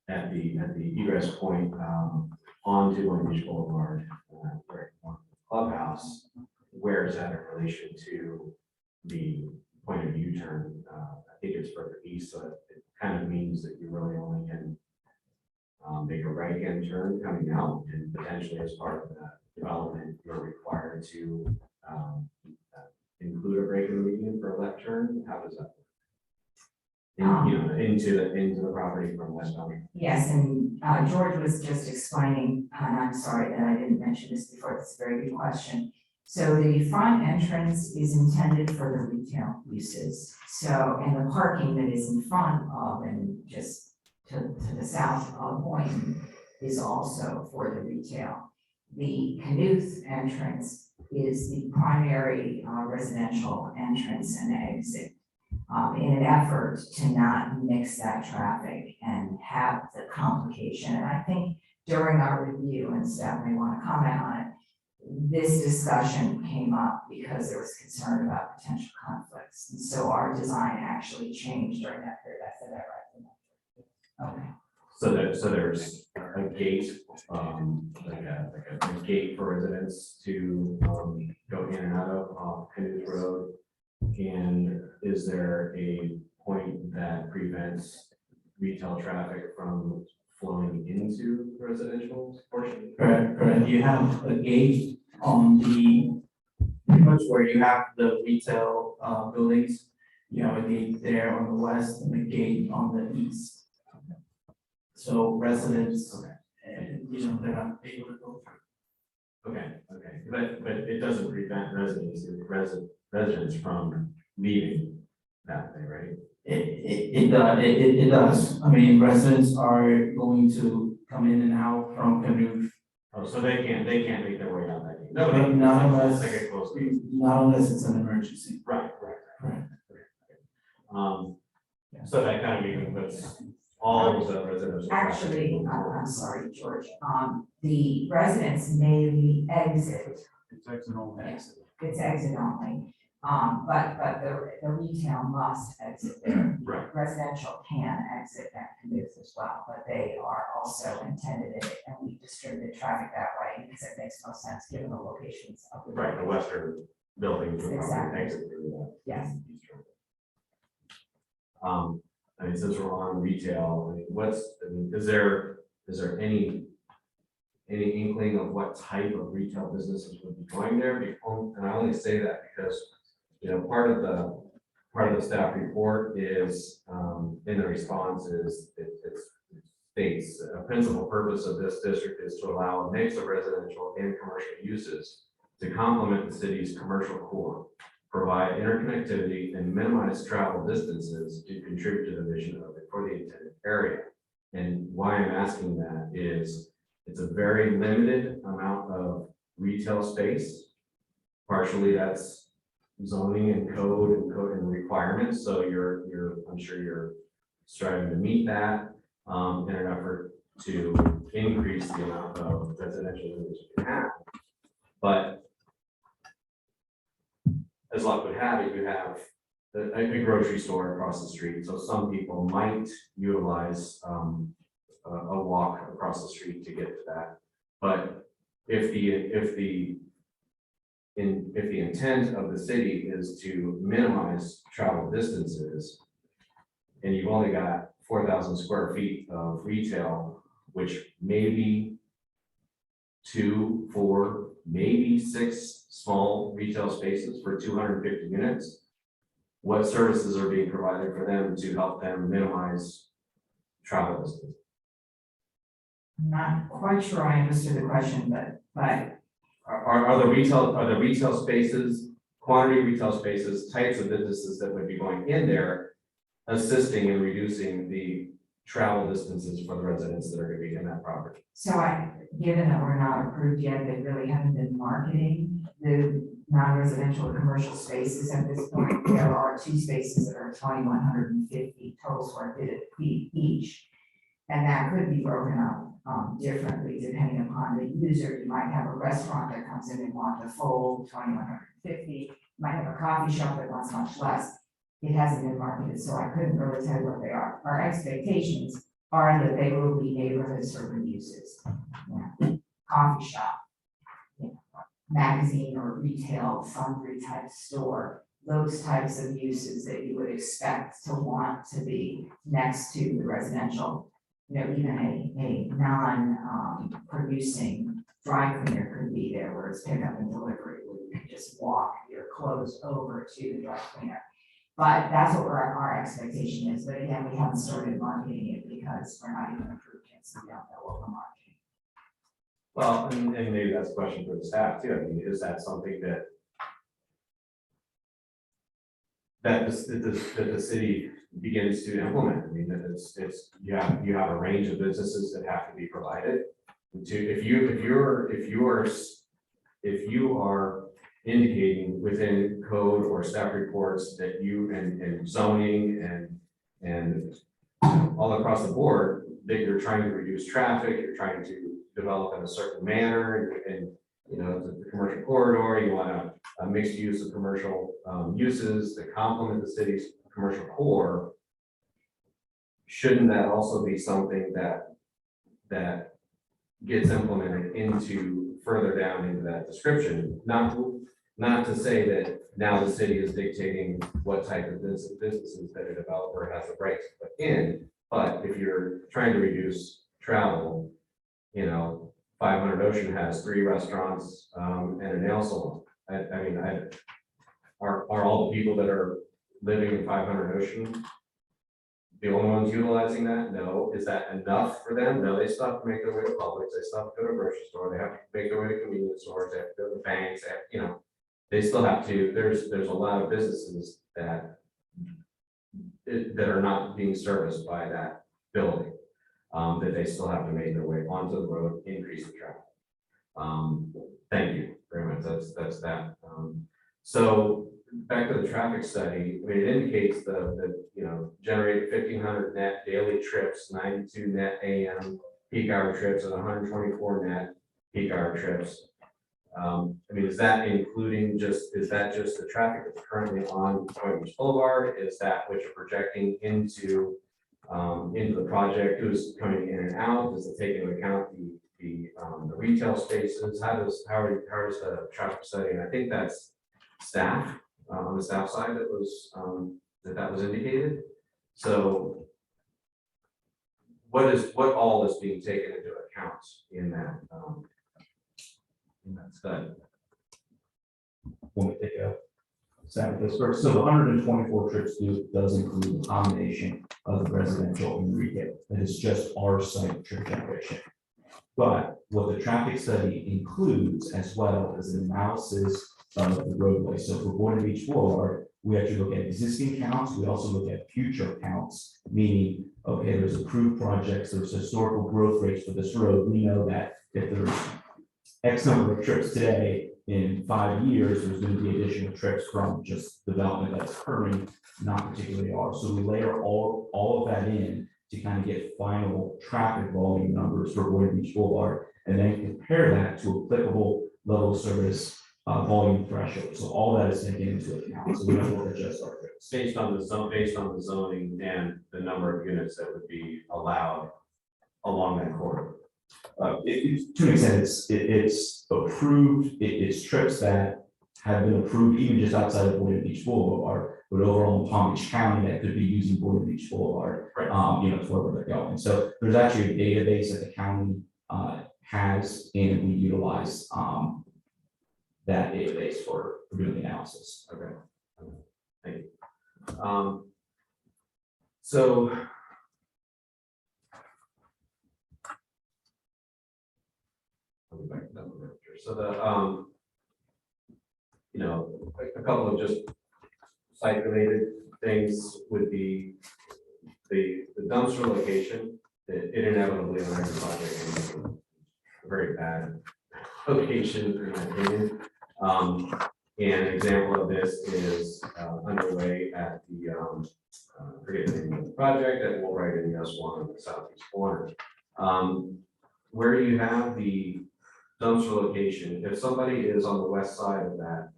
at the egress point onto Point Beach Boulevard, where Clubhouse, where is that in relation to the point of U-turn? I think it's further east, so it kind of means that you really only can make a right-hand turn coming out, and potentially as part of the development, you're required to include a break in the median for a left turn. How does that work? Into the property from westbound. Yes, and George was just explaining, and I'm sorry that I didn't mention this before, it's a very good question. So the front entrance is intended for the retail uses. So, and the parking that is in front of and just to the south of Boynton is also for the retail. The Knuth entrance is the primary residential entrance and exit, in an effort to not mix that traffic and have the complication. And I think during our review, and Steph may want to comment on it, this discussion came up because there was concern about potential conflicts. And so our design actually changed during that period. I said that right. Okay. So there's a gate, like a gate for residents to, go in and out of, Kenneth Road. And is there a point that prevents retail traffic from flowing into the residential portion? Correct. You have a gate on the, pretty much where you have the retail buildings. You have a gate there on the west and a gate on the east. So residents, and they're not able to go through. Okay, but it doesn't prevent residents from leaving that way, right? It does. I mean, residents are going to come in and out from Knuth. Oh, so they can't make their way out that gate. But No, not unless, like a close gate. not unless it's an emergency. Right. Right. So that kind of even puts all of the residential. Actually, I'm sorry, George, the residents may exit. It's exit only. It's exit only, but the retail must exit there. Right. Residential can exit that Knuth as well, but they are also intended in it, and we distribute traffic that way because it makes no sense given the locations of the. Right, the western buildings. would probably Exactly. exit through that. Yes. I mean, since we're on retail, I mean, is there any inkling of what type of retail businesses would be going there? And I only say that because, part of the staff report is, in the response is, it states, a principal purpose of this district is to allow a mix of residential and commercial uses to complement the city's commercial core, provide interconnectivity and minimize travel distances to contribute to the vision of it for the intended area. And why I'm asking that is it's a very limited amount of retail space. Partially that's zoning and code and requirements. So I'm sure you're striving to meet that in an effort to increase the amount of residential units you can have. But as luck would have it, you have a grocery store across the street. So some people might utilize a walk across the street to get to that. But if the intent of the city is to minimize travel distances, and you've only got 4,000 square feet of retail, which maybe 2, 4, maybe 6 small retail spaces for 250 units, what services are being provided for them to help them minimize travel distance? I'm not quite sure I understood the question, but Are the retail spaces, quantity retail spaces, types of businesses that would be going in there, assisting in reducing the travel distances for the residents that are going to be in that property? so given that we're not approved yet, they really haven't been marketing the non-residential or commercial spaces at this point. There are 2 spaces that are 2,150 total square feet each. And that could be broken up differently depending upon the user. You might have a restaurant that comes in and wants the full 2,150. You might have a coffee shop that wants much less. It hasn't been marketed, so I couldn't really tell you what they are. Our expectations are that they will be neighborhood serving uses. Coffee shop, magazine or retail sundry type store, those types of uses that you would expect to want to be next to the residential. Even a non-producing dry cleaner could be there where it's pickup and delivery, where you can just walk your clothes over to the dry cleaner. But that's what our expectation is. But again, we haven't started marketing it because we're not even approved yet, so we don't know what we're marketing. Well, and maybe that's a question for the staff too. I mean, is that something that the city begins to implement? I mean, that you have a range of businesses that have to be provided. if you are indicating within code or staff reports that you and zoning and all across the board, that you're trying to reduce traffic, you're trying to develop in a certain manner, and you know, the commercial corridor, you want a mixed use of commercial uses that complement the city's commercial core. Shouldn't that also be something that gets implemented into further down into that description? Not to say that now the city is dictating what type of businesses that a developer has the right to put in, but if you're trying to reduce travel, you know, 500 Ocean has 3 restaurants and a nail salon. I mean, are all the people that are living in 500 Ocean the only ones utilizing that? No. Is that enough for them? No, they still have to make their way to Publix, they still have to go to a grocery store, they have to make their way to convenience stores, they have to go to the banks, they have, you know, they still have to, there's a lot of businesses that are not being serviced by that building, that they still have to make their way onto the road, increase the traffic. Thank you very much, that's that. So back to the traffic study, I mean, it indicates the you know, generate 1,500 net daily trips, 92 net AM peak hour trips, and 124 net peak hour trips. I mean, is that including is that just the traffic that's currently on Point Beach Boulevard? Is that what you're projecting into the project? Who's coming in and out? Does it take into account the retail spaces? How is the traffic study? And I think that's staff on the staff side that was that was indicated. So what all is being taken into account in that study? When we take a stab at this first, so the 124 trips does include a combination of the residential and retail. That is just our site trip generation. But what the traffic study includes as well is an analysis of the roadway. So for Boynton Beach Boulevard, we actually look at existing counts. We also look at future counts, meaning, okay, there's approved projects, there's historical growth rates for this road. We know that if there's X number of trips today, in 5 years, there's going to be additional trips from just development that's occurring, not particularly ours. So we layer all of that in to kind of get final traffic volume numbers for Boynton Beach Boulevard, and then compare that to applicable level of service volume threshold. So all that is taken into account. So we don't look at just our trips. Based on the zoning and the number of units that would be allowed along that corridor. To an extent, it's approved. It's trips that have been approved even just outside of Boynton Beach Boulevard, but overall in Palm Beach County that could be using Boynton Beach Boulevard, right. You know, to wherever they're going. So there's actually a database that the county has, and we utilize that database for doing the analysis. Okay, thank you. So I'll go back to that one. So the you know, a couple of just site related things would be the dumpster location. It inevitably on every project is a very bad location in my opinion. And an example of this is underway at the forget the name of the project at Boulevard in S1 in the southeast corner. Where you have the dumpster location, if somebody is on the west side of that,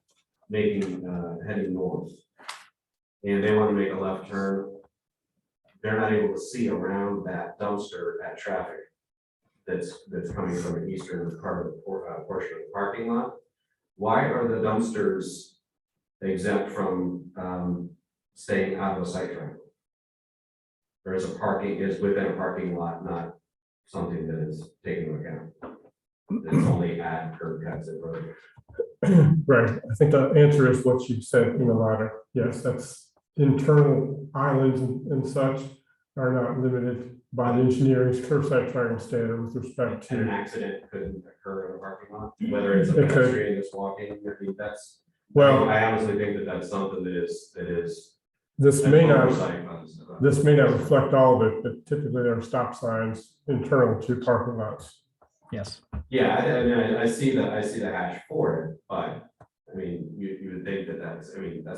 making heading north, and they want to make a left turn, they're not able to see around that dumpster at traffic that's coming from an eastern part of the portion of the parking lot. Why are the dumpsters exempt from staying out of the site triangle? There is within a parking lot, not something that is taken into account. It's only at curb cuts and road. Right, I think the answer is what you said in the letter. Yes, that's internal islands and such are not limited by the engineering's curbside triangle standard with respect to. And an accident couldn't occur in a parking lot, whether it's a pedestrian that's walking. I mean, that's, well, I honestly think that that's something that is. This may not reflect all of it, but typically there are stop signs internal to parking lots. Yes. Yeah, I mean, I see the hash for it, but, I mean, you would think that that's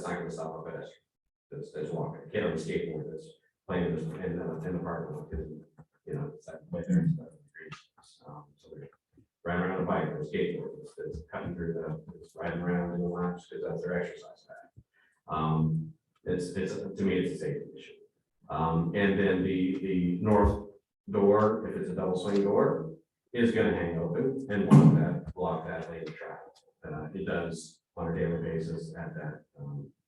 not gonna stop a pedestrian. That's walking, kid on a skateboard, that's playing in the parking lot, because, you know, it's that way there. So they're riding around a bike or a skateboard, it's cutting through it's riding around in the laps, because that's their exercise pattern. It's, to me, it's a safety issue. And then the north door, if it's a double swing door, is gonna hang open and block that lane of traffic. It does on a daily basis at that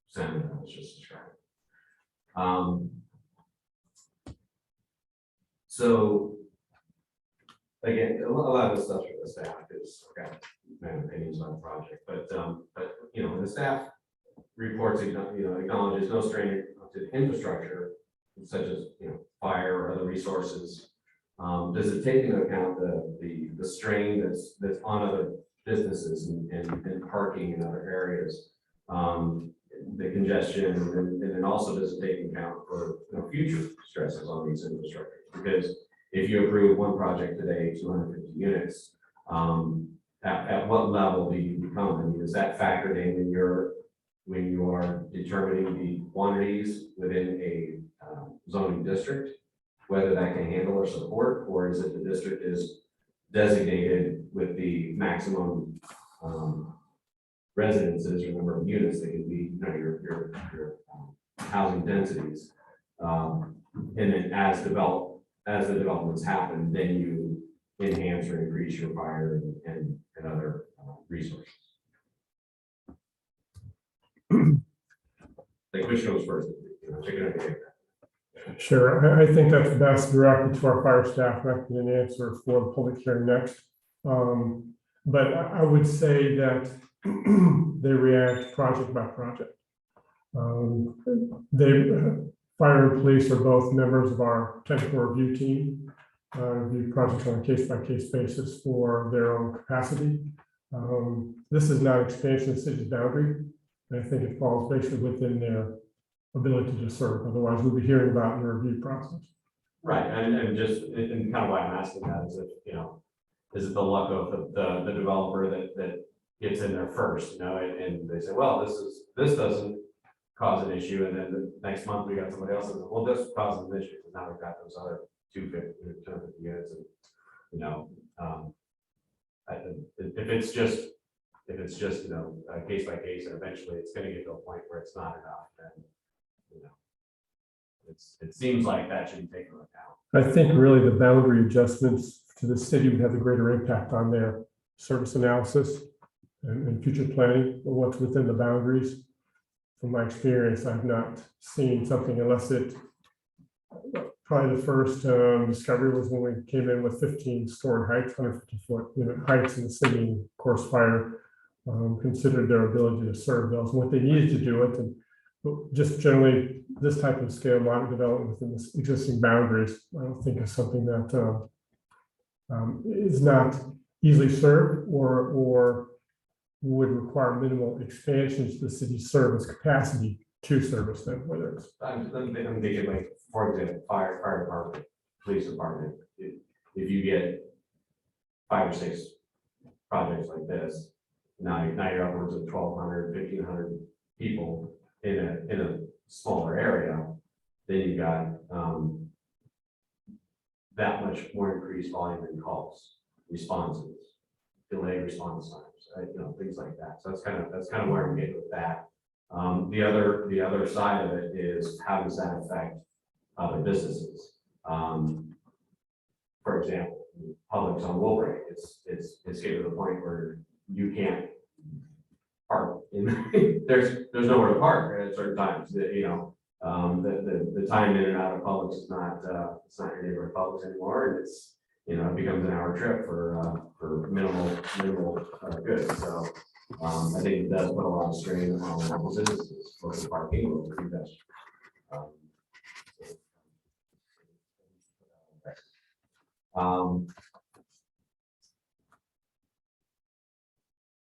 center that I was just describing. So again, a lot of the stuff for the staff is, I've got my own opinions on the project, but you know, the staff reports, acknowledges no strain to the infrastructure, such as, you know, fire or other resources. Does it take into account the strain that's on other businesses and parking in other areas? The congestion, and then also does it take into account for, you know, future stresses on these infrastructures? Because if you approve one project today, 250 units, at what level do you become? I mean, is that factored in when you are determining the quantities within a zoning district, whether that can handle or support, or is it the district is designated with the maximum residences or number of units that can be, you know, your housing densities, and then as the developments happen, then you enhance or increase your fire and other resources. Like, which goes first? You know, chicken or egg? Sure, I think that's best directed to our fire staff, not an answer for the public hearing next. But I would say that they react project by project. Fire and police are both members of our technical review team, review projects on a case-by-case basis for their own capacity. This is not expansion of the city's boundary. I think it falls basically within their ability to serve. Otherwise, we'll be hearing about in the review process. Right, and kind of why I'm asking that is, if, you know, is it the luck of the developer that gets in there first, you know, and they say, well, this doesn't cause an issue, and then the next month we got somebody else that says, well, this causes an issue, and now we've got those other 250 units, and, you know, if it's just, you know, case by case, and eventually it's going to get to a point where it's not enough, then, you know, it seems like that should be taken into account. I think really the boundary adjustments to the city would have a greater impact on their service analysis and future planning of what's within the boundaries. From my experience, I've not seen something unless probably the first discovery was when we came in with 15 story heights, 150-foot unit heights in the city. Of course, fire considered their ability to serve those and what they needed to do it. And just generally, this type of scale modern development within the existing boundaries, I don't think is something that is not easily served or would require minimal expansions to the city's service capacity to service them, whether it's. I'm thinking, like, for example, fire department, police department, if you get 5 or 6 projects like this, now you're upwards of 1,200, 1,500 people in a smaller area, then you got that much more increased volume in calls, responses, delayed response times, right? You know, things like that. So that's kind of where I'm getting with that. The other side of it is, how does that affect other businesses? For example, Publix on Woolbury, it's getting to the point where you can't park in there's nowhere to park at certain times. That, you know, the time in and out of Publix is not it's not your neighborhood Publix anymore, and it's, you know, it becomes an hour trip for minimal goods. So I think it does put a lot of strain on local businesses, local parking, local investors.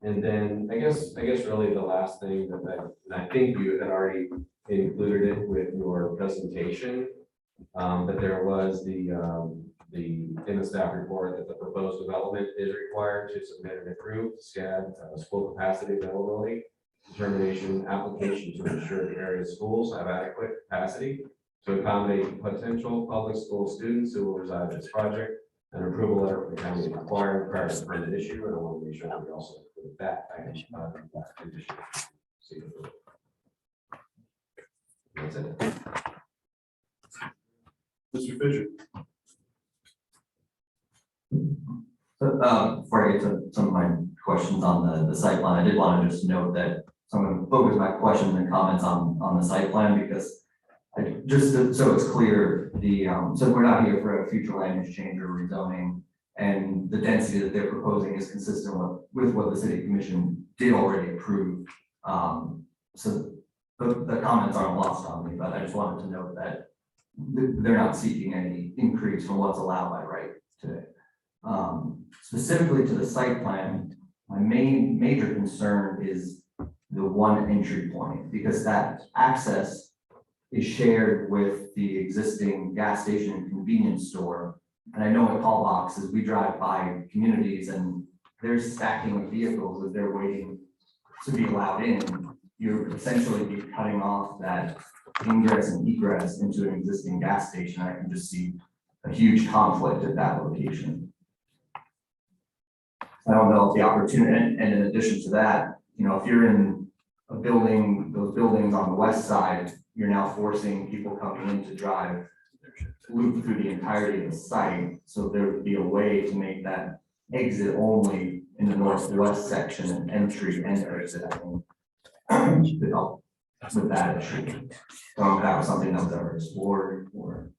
And then I guess really the last thing that I think you had already included it with your presentation, but there was the in the staff report that the proposed development is required to submit an approved SCAD, school capacity availability determination application to ensure the area's schools have adequate capacity to accommodate potential public school students who will reside in this project. An approval letter from the county is required prior to permit issue, and I want to make sure that we also include that condition. That's it. Mr. Fisher. So, before I get to some of my questions on the site plan, I did want to just note that I'm going to focus my questions and comments on the site plan because so it's clear, so we're not here for a future land use change or rezoning, and the density that they're proposing is consistent with what the city commission did already approve. So the comments aren't lost on me, but I just wanted to note that they're not seeking any increase from what's allowed by right today. Specifically to the site plan, my major concern is the one entry point, because that access is shared with the existing gas station and convenience store. And I know at call boxes, we drive by communities and there's stacking of vehicles as they're waiting to be allowed in. You're essentially be cutting off that ingress and egress into an existing gas station. I can just see a huge conflict at that location. I don't know if the opportunity, and in addition to that, you know, if you're in a building, those buildings on the west side, you're now forcing people coming in to drive loop through the entirety of the site. So there would be a way to make that exit only in the northwest section and entry and exit, I think, to help with that issue. So if that was something that was ever explored or.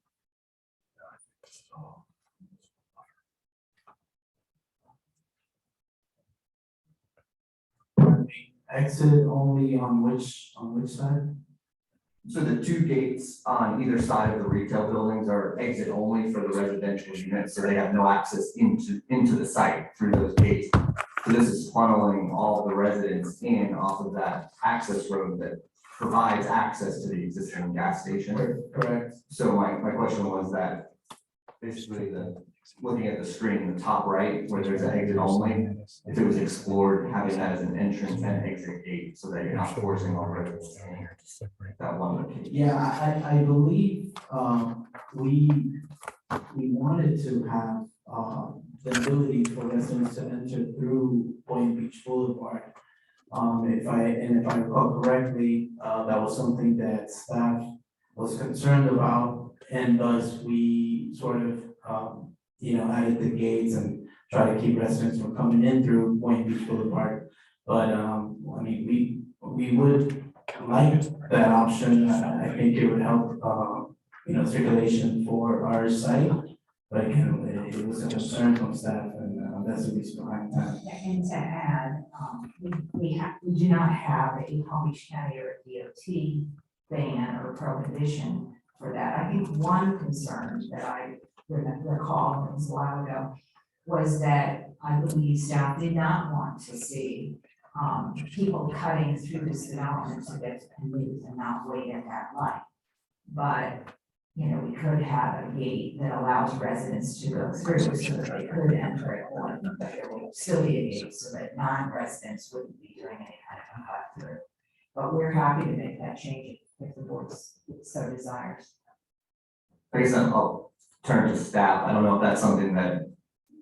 Exit only on which side? So the two gates on either side of the retail buildings are exit only for the residential units, so they have no access into the site through those gates. So this is funneling all the residents in off of that access road that provides access to the existing gas station. Correct. So my question was that basically looking at the screen, the top right, where there's an exit only, if it was explored, having that as an entrance and exit gate, so that you're not forcing all residents in that one location. Yeah, I believe, we wanted to have, the ability for residents to enter through Point Beach Boulevard. If I recall correctly, that was something that staff was concerned about, and thus we sort of, added the gates and try to keep residents from coming in through Point Beach Boulevard. But, I mean, we would like that option. I think it would help, circulation for our site. But again, it was a concern from staff, and that's the reason behind that. And to add, we do not have a Palm Beach County or DOT ban or prohibition for that. I think one concern that I recall, it was a while ago, was that I believe staff did not want to see people cutting through this development to get to Penn and not wait at that light. But we could have a gate that allows residents to go through so that they could enter at one, but there will still be a gate so that non-residents wouldn't be doing any kind of a cut through. But we're happy to make that change if the board so desires. I guess I'll turn to staff. I don't know if that's something that,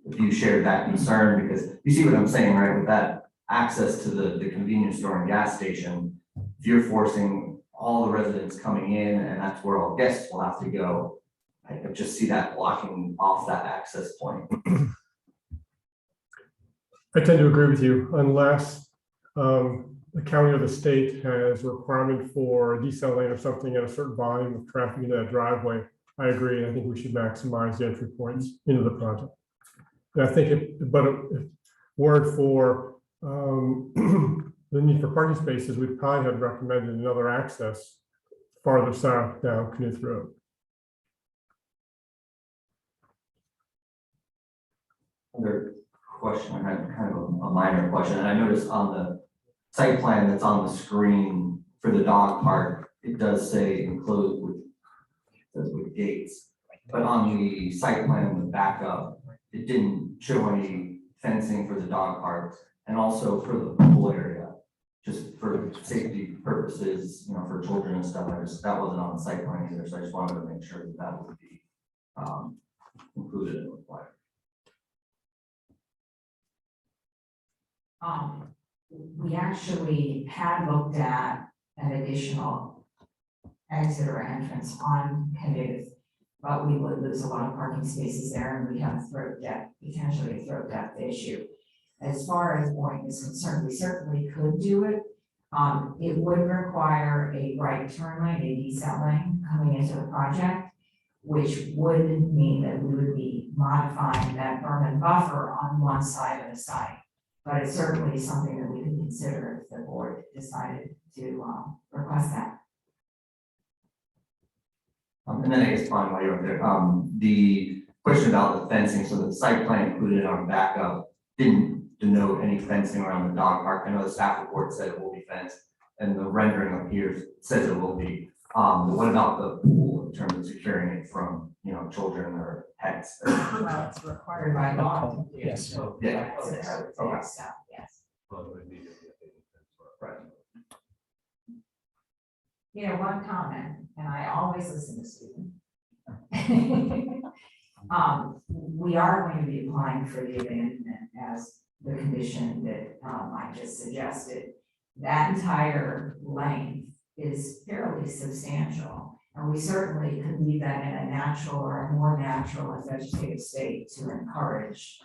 if you shared that concern, because you see what I'm saying, right? With that access to the convenience store and gas station, if you're forcing all the residents coming in and that's where all guests will have to go, I could just see that blocking off that access point. I tend to agree with you, unless the county or the state has a requirement for a decel lane or something at a certain volume of traffic into that driveway. I agree. I think we should maximize the entry points into the project. And I think word for the need for parking spaces, we'd probably have recommended another access farther south down Knuth Road. Other question, I had kind of a minor question, and I noticed on the site plan that's on the screen for the dog park, it does say enclosed with gates. But on the site plan, the backup, it didn't show any fencing for the dog park and also for the pool area. Just for safety purposes, you know, for children and stuff, that wasn't on the site plan either, so I just wanted to make sure that that would be included in the plan. We actually had looked at an additional exit or entrance on Candidate, but we would lose a lot of parking spaces there and we have a throat depth, potentially a throat depth issue. As far as Boeing is concerned, we certainly could do it. It would require a right turn lane, a decel lane coming into the project, which would mean that we would be modifying that berm and buffer on one side of the site. But it's certainly something that we could consider if the board decided to request that. And then I guess while you're up there, the question about the fencing, so the site plan included on backup didn't denote any fencing around the dog park. I know the staff report said it will be fenced and the rendering up here says it will be. What about the pool in terms of securing it from, you know, children or pets? Well, it's required by law. Yes. So, Yeah. it's a code stuff, yes. Right. You know, one comment, and I always listen to Stephen. We are going to be applying for the abandonment as the condition that I just suggested. That entire length is fairly substantial, and we certainly could leave that in a natural or a more natural and vegetative state to encourage,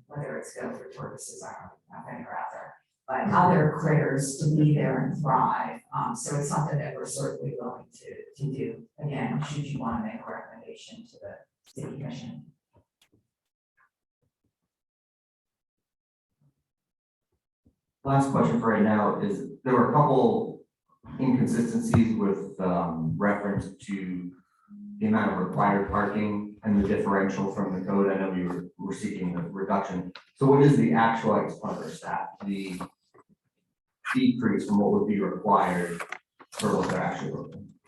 whether it's gopher tortoises, I don't know, nothing or other, but other critters to be there and thrive. So it's something that we're certainly willing to do. Again, should you want to make a recommendation to the city commission. Last question for right now is, there were a couple inconsistencies with reference to the amount of required parking and the differential from the code. I know you were seeking the reduction. So what is the actual, under staff, the decrease from what would be required for what they're actually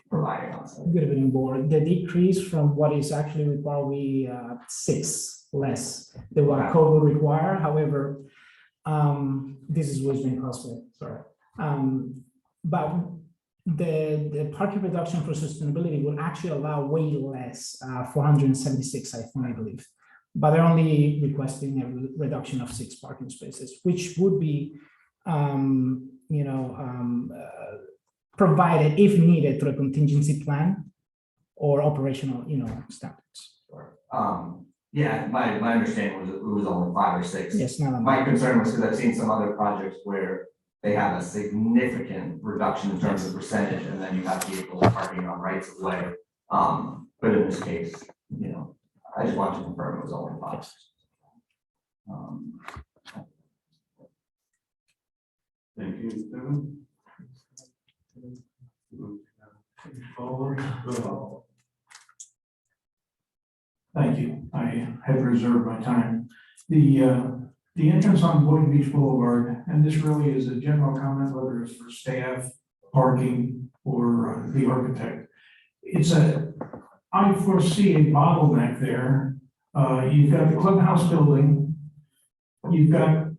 providing on site? Good evening, board. The decrease from what is actually required, we 6 less than what code would require. However, this is what's been costed, sorry. But the parking reduction for sustainability will actually allow way less, 476, I think, I believe. But they're only requesting a reduction of 6 parking spaces, which would be, provided if needed through a contingency plan or operational, standards. Yeah, my understanding was it was only 5 or 6. Yes, not My concern was because I've seen some other projects where they have a significant reduction in terms of percentage, and then you have vehicles parking on rights of way. But in this case, I just want to confirm it was only 5. Thank you, Stephen. Thank you. I have reserved my time. The entrance on Boynton Beach Boulevard, and this really is a general comment, whether it's for staff, parking, or the architect. I foresee a bottleneck there. You've got the clubhouse building. You've got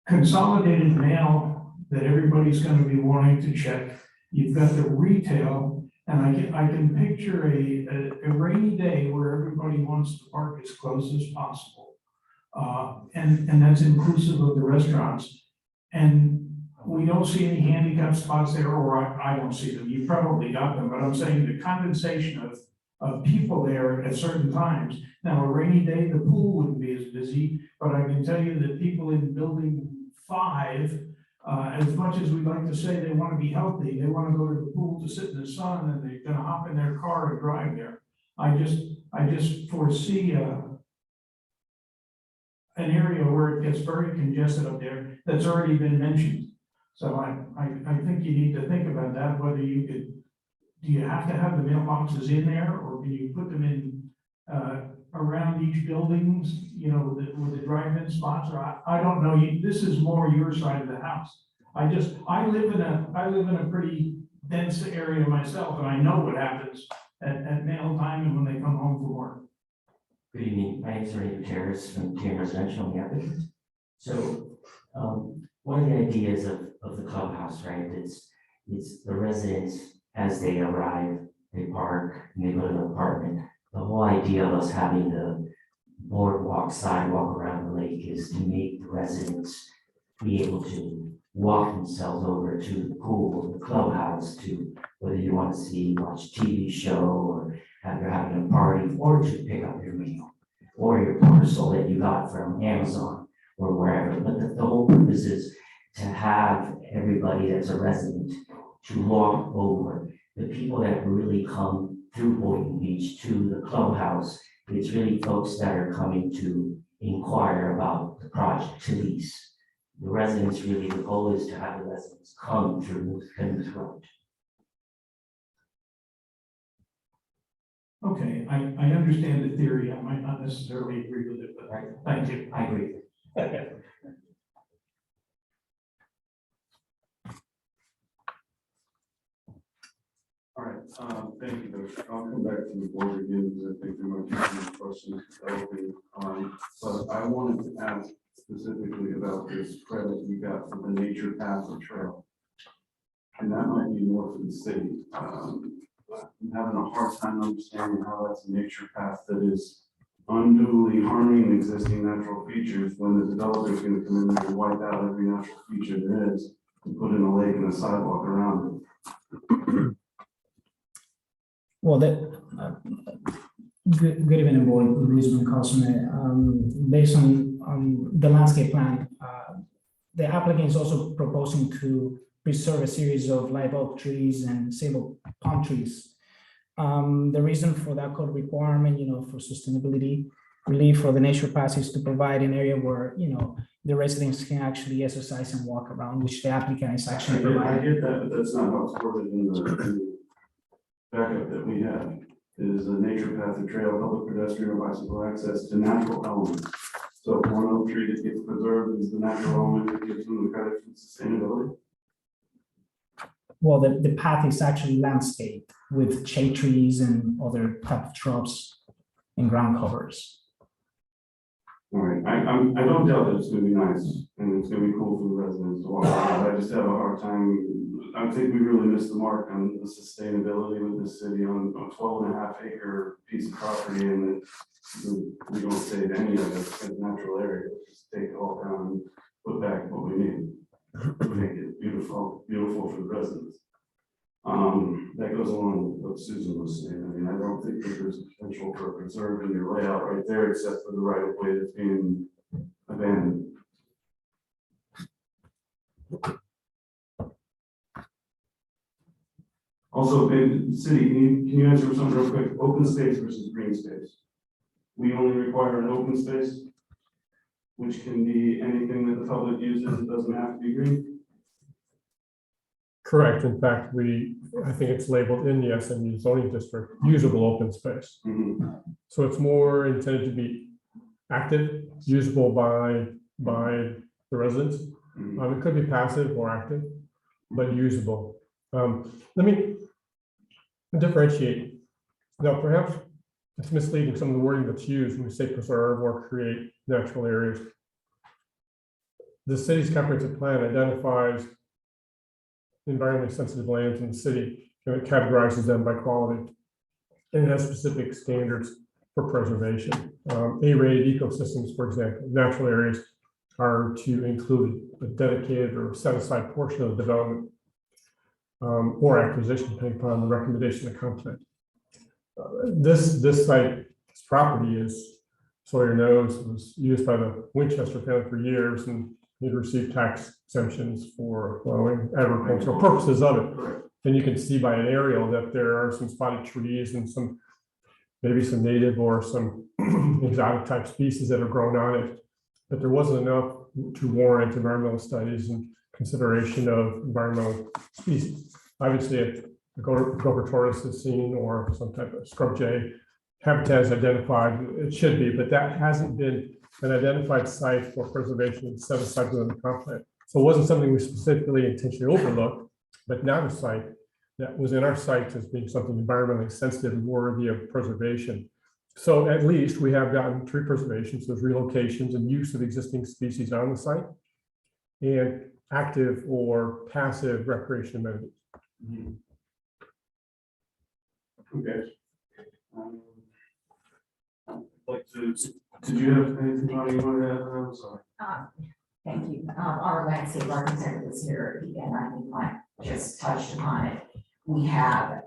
consolidated mail that everybody's going to be wanting to check. You've got the retail, and I can picture a rainy day where everybody wants to park as close as possible. And that's inclusive of the restaurants. And we don't see any handicap spots there, or I don't see them. You probably got them, but I'm saying the condensation of people there at certain times. Now, a rainy day, the pool wouldn't be as busy, but I can tell you that people in building 5, as much as we'd like to say they want to be healthy, they want to go to the pool to sit in the sun, and they're going to hop in their car and drive there. I just foresee an area where it gets very congested up there that's already been mentioned. So I think you need to think about that, whether do you have to have the mailboxes in there, or can you put them in around each buildings, with the drive-in spots, or I don't know. This is more your side of the house. I live in a pretty dense area myself, and I know what happens at mail time and when they come home from work. Good evening, my name is Ernie Gutierrez from Team Residential in Yaphank. So, one of the ideas of the clubhouse, right, it's the residents, as they arrive, they park, and they go to their apartment. The whole idea of us having the boardwalk, sidewalk around the lake is to make the residents be able to walk themselves over to the pool, the clubhouse, to whether you want to watch TV show, or you're having a party, or to pick up your meal, or your parcel that you got from Amazon or wherever. But the whole purpose is to have everybody that's a resident to walk over. The people that really come through Boynton Beach to the clubhouse, it's really folks that are coming to inquire about the project, to lease. The residents, really, the goal is to have the residents come through Plymouth Road. Okay, I understand the theory. I might not necessarily agree with it, but Right. thank you. I agree. All right, thank you, Coach. I'll come back to the board again, because I think there might be some questions developing. But I wanted to ask specifically about this credit you got for the nature path or trail. And that might be more for the city. I'm having a hard time understanding how that's a nature path that is unduly harming existing natural features, when the developer is going to come in there and wipe out every natural feature there is and put in a lake and a sidewalk around it. Well, good evening, board, Lisbon Cosme. Based on the landscape plan, the applicant is also proposing to preserve a series of live oak trees and disabled palm trees. The reason for that code requirement, for sustainability relief for the nature path is to provide an area where, the residents can actually exercise and walk around, which the applicant is actually I providing. get that, but that's not how it's worded in the backup that we have. It is a nature path or trail, public pedestrian or bicycle access to natural elements. So if one oak tree that gets preserved is the natural element that gives them the credit for sustainability. Well, the path is actually landscaped with shade trees and other type of shrubs and ground covers. All right, I don't doubt that it's gonna be nice and it's gonna be cool for the residents to walk around. I just have a hard time. I think we really missed the mark on the sustainability with this city on a 12.5 acre piece of property, and we don't save any of it as natural area. Just take it all down and put back what we need. Make it beautiful for the residents. That goes along with what Susan was saying. I mean, I don't think that there's potential for preserving your layout right there, except for the right of way that's being abandoned. Also, in the city, can you answer something real quick? Open space versus green space. We only require an open space, which can be anything that the public uses. It doesn't have to be green. Correct. In fact, I think it's labeled in the SMU zoning district, usable open space. So it's more intended to be active, usable by the residents. It could be passive or active, but usable. Let me differentiate. Now, perhaps it's misleading some of the wording that's used when we say preserve or create natural areas. The city's comprehensive plan identifies environmentally sensitive lands in the city, and it categorizes them by quality. And it has specific standards for preservation. A-rated ecosystems, for example, natural areas are to include a dedicated or set aside portion of the development or acquisition, depending upon the recommendation of content. This site, this property, as Sawyer knows, was used by the Winchester family for years, and it received tax exemptions for allowing agricultural purposes of it. And you can see by an aerial that there are some spotted trees and maybe some native or some exotic type species that are grown on it. But there wasn't enough to warrant environmental studies and consideration of environmental species. Obviously, if the gopher tortoise is seen or some type of scrub jay habitat is identified, it should be, but that hasn't been an identified site for preservation set aside within the comp plan. So it wasn't something we specifically intentionally overlooked, but now a site that was in our sites as being something environmentally sensitive and worthy of preservation So at least we have gotten tree preservation, so there's relocations and use of existing species on the site, and active or passive recreation amenities. Okay. Like to, did you have anything on you wanted to add? I'm sorry. Thank you. Our landscape architect was here again, I think Mike just touched upon it. We have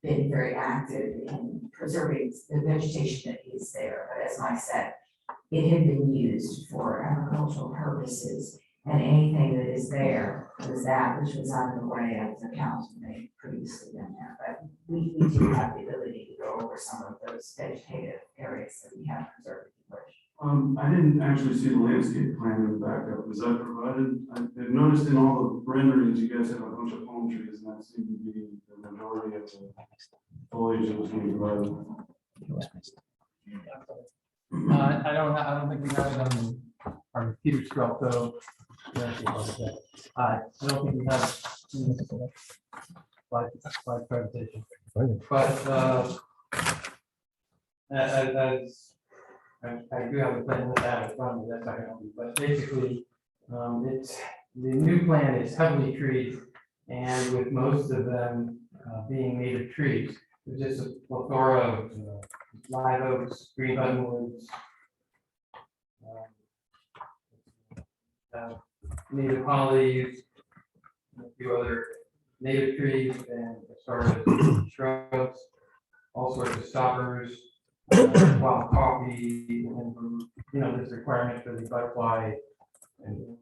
been very active in preserving the vegetation that is there, but as Mike said, it had been used for agricultural purposes, and anything that is there was that which was out of the way of the council may previously been there, but we do have the ability to go over some of those vegetative areas that we have preserved. I didn't actually see the landscape plan in the backup. Was that provided? I've noticed in all the renderings, you guys have a bunch of palm trees, and that seemed to be the majority of the foliage that was being provided. I don't think we have it on our computer scrub, so. I don't think we have slide presentation. But as I do have a plan with that in front of me, that's not gonna help you, but basically, it's, the new plan is heavily treed, and with most of them being native trees, there's just a plethora of live oaks, green buttonwoods, native hollies, a few other native trees, and as far as shrubs, all sorts of stoppers, wild coffee, and there's a requirement for the butterfly, and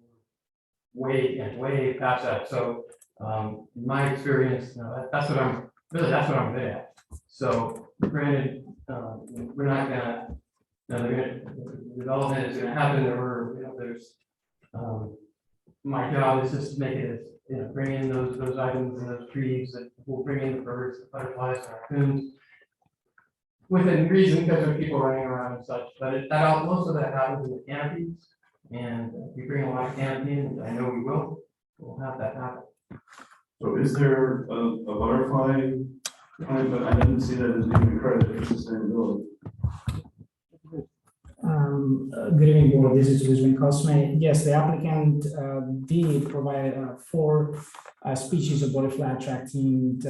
way past that. So in my experience, that's what I'm good at. So granted, we're not gonna, the development is gonna happen, there's my job is just to make it as, bring in those items and those trees that will bring in the birds, the butterflies, and raccoons within reason, because there's people running around and such. But most of that happens in the canopies, and if we bring a lot of canopy in, I know we'll have that happen. So is there a butterfly kind, but I didn't see that as being credit for sustainability. Good evening, board. This is Luis Cosme. Yes, the applicant did provide 4 species of butterfly attracting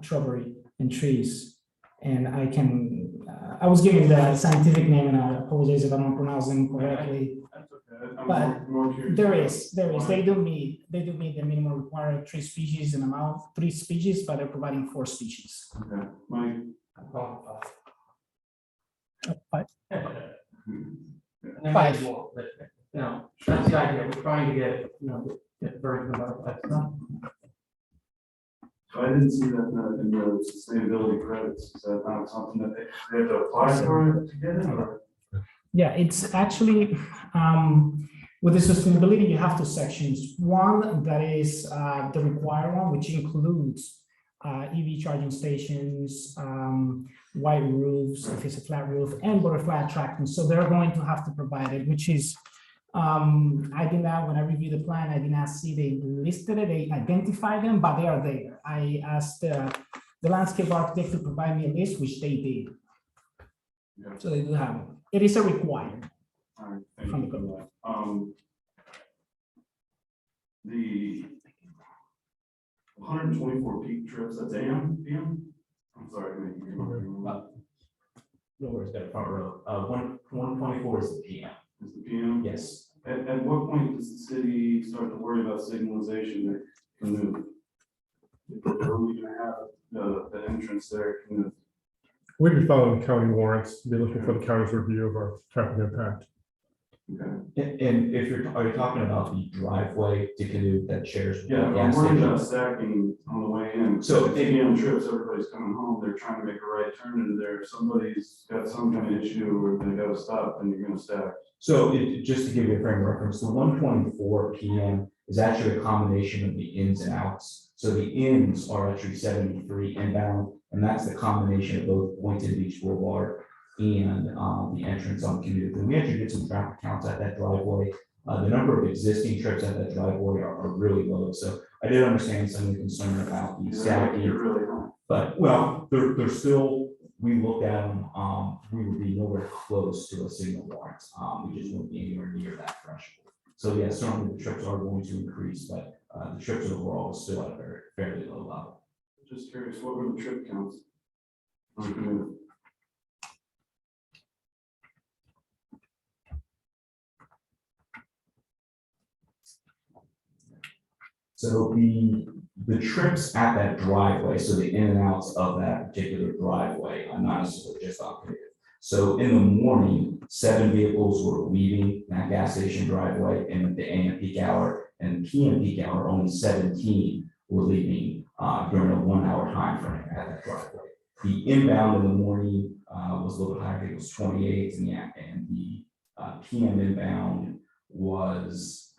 shrubbery and trees. And I was given the scientific name, and I apologize if I don't pronounce them correctly. That's okay. But more curious. there is, they do meet the minimum required 3 species in amount, 3 species, but they're providing 4 species. Okay, Mike. Five. That's the idea. We're trying to get birds and butterflies. I didn't see that in the sustainability credits. Is that not something that they have to apply for to get it? Or? Yeah, it's actually with the sustainability, you have 2 sections. One that is the required one, which includes EV charging stations, white roofs, if it's a flat roof, and butterfly attractants. So they're going to have to provide it, which is, I did not, when I reviewed the plan, I did not see they listed it, they identified them, but they are there. I asked the landscape architect to provide me a list, which they did. Yeah. So they do have it. It is a requirement. All right, thank From you the for that. The 124 peak trips, that's AM, PM? I'm sorry, No worries, got a front row. 124 is the PM. Is the PM? Yes. At what point does the city start to worry about signalization that can move? Are we gonna have the entrance there? We'd be following county warrants, be looking for the county's review of our traffic impact. Okay. And if are you talking about the driveway to Canoe that shares? Yeah, I'm worried about stacking on the way in. So AM trips, everybody's coming home, they're trying to make a right turn into there. If somebody's got some kind of issue or they gotta stop, then you're gonna stack. So just to give you a frame of reference, the 124 PM is actually a combination of the ins and outs. So the ins are actually 73 inbound, and that's the combination of both Boynton Beach Boulevard and the entrance on Canoe. We actually did some traffic counts at that driveway. The number of existing trips at that driveway are really low. So I did understand some of the concern about the stacking. Really high. But well, they're still we looked at them, we would be nowhere close to a single warrant. We just won't be anywhere near that threshold. So yeah, certainly the trips are going to increase, but the trips overall are still at a fairly low level. Just curious, what were the trip counts? Okay. So the trips at that driveway, so the in and outs of that particular driveway, are not necessarily just operated. So in the morning, 7 vehicles were leaving that gas station driveway in the AM peak hour, and PM peak hour, only 17 were leaving during a 1 hour time frame at that driveway. The inbound in the morning was a little bit higher, I think it was 28, and the PM inbound was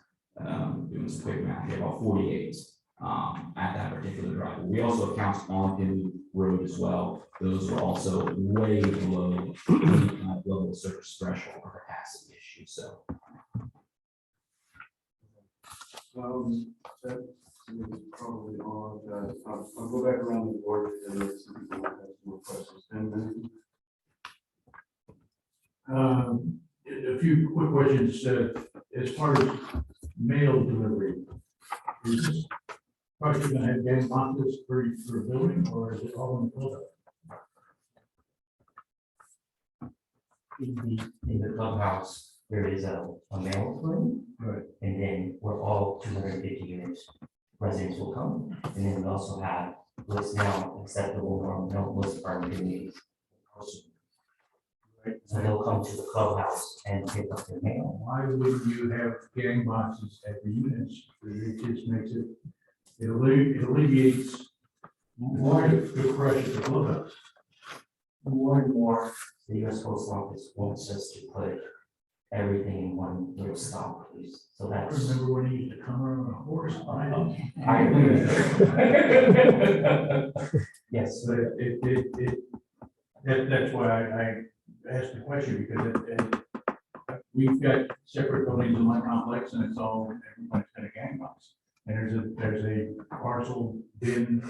doing some quick math here, about 48 at that particular driveway. We also have counts on Pinley Road as well. Those are also way below the level of service threshold or capacity issue. So That is probably all I've got. I'll go back around the board and let some people have more questions. And then A few quick questions, as far as mail delivery. Is this probably gonna have gang boxes for a building, or is it all in the clubhouse? In the clubhouse, there is a mail room. Right. And then where all 250 units residents will come. And then we also have what's now acceptable or no most apartment communities. Right. So they'll come to the clubhouse and pick up their mail. Why would you have gang boxes at the units? It just makes it, it alleviates more the pressure at the clubhouse. More and more, the US Postal Office wants us to put everything in one little stop, please. So I that's. remember when he used to come around on a horse. I agree. Yes. But that's why I asked the question, because we've got separate buildings in my complex, and it's all, everybody's got a gang box. And there's a parcel bin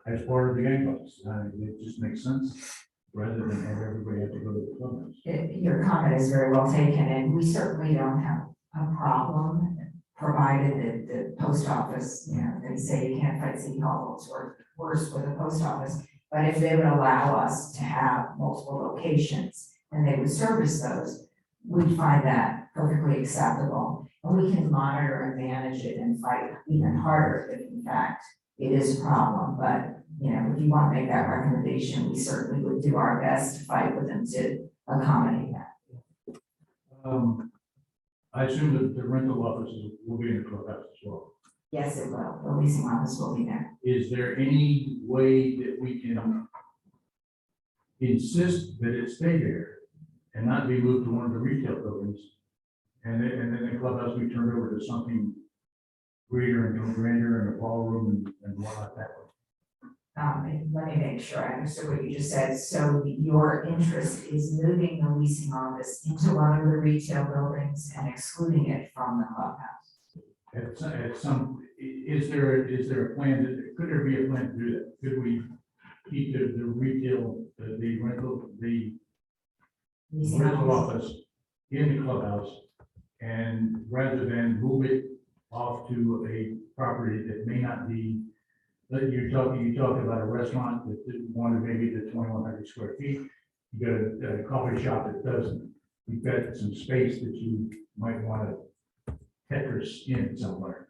as part of the gang box. It just makes sense, rather than have everybody have to go to the clubhouse. Your comment is very well taken, and we certainly don't have a problem, provided that the post office, you know, they say you can't fight City Hall, it's worse with the post office. But if they would allow us to have multiple locations and they would service those, we'd find that perfectly acceptable. And we can monitor and manage it and fight even harder if in fact it is a problem. But, you know, if you want to make that recommendation, we certainly would do our best to fight with them to accommodate that. I assume that the rental offices will be in the clubhouse as well. Yes, it will. The leasing office will be there. Is there any way that we can insist that it stay there and not be moved to one of the retail buildings? And then the clubhouse be turned over to something greater and grander and a ballroom and whatnot that way? Let me make sure I understood what you just said. So your interest is moving the leasing office into one of the retail buildings and excluding it from the clubhouse. At some, is there a plan, could there be a plan to do that? Could we keep the retail, the rental office in the clubhouse, and rather than move it off to a property that may not be, that you talked about a restaurant that wanted maybe the 2,100 square feet. You got a coffee shop that doesn't. You've got some space that you might want to Tetris in somewhere.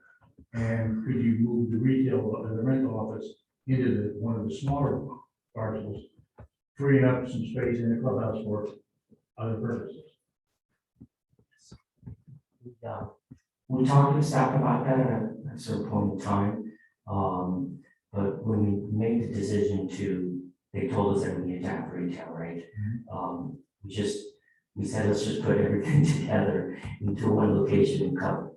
And could you move the rental office into one of the smaller parcels, freeing up some space in the clubhouse for other purposes? We talked to staff about that at a certain point in time. But when we made the decision they told us that we needed to have retail, right? We said, let's just put everything together into one location and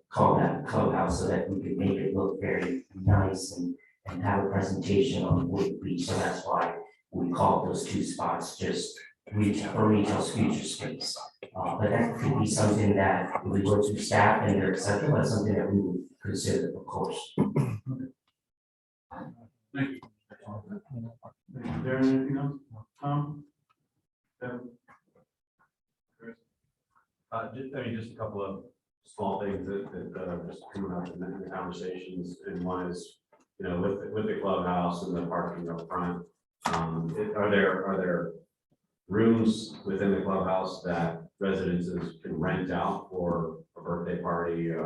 call that clubhouse, so that we could make it look very nice and have a presentation on Wood Beach. So that's why we called those two spots just retail's future space. But that could be something that if we go to staff and they're acceptable, that's something that we would consider, of course. Thank you. Is there anything else? Tom? Just a couple of small things that are just coming up in the conversations, and one is, with the clubhouse and the parking up front, are there rooms within the clubhouse that residences can rent out for a birthday party, a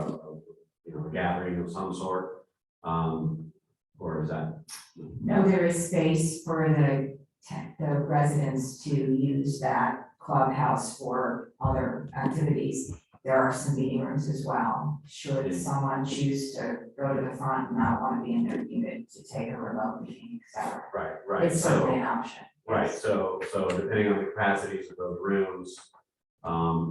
gathering of some sort? Or is that? No, there is space for the residents to use that clubhouse for other activities. There are some meeting rooms as well. Should someone choose to go to the front and not want to be in their unit to take a remote meeting, et cetera. Right. It's certainly an option. Right, so depending on the capacities of those rooms,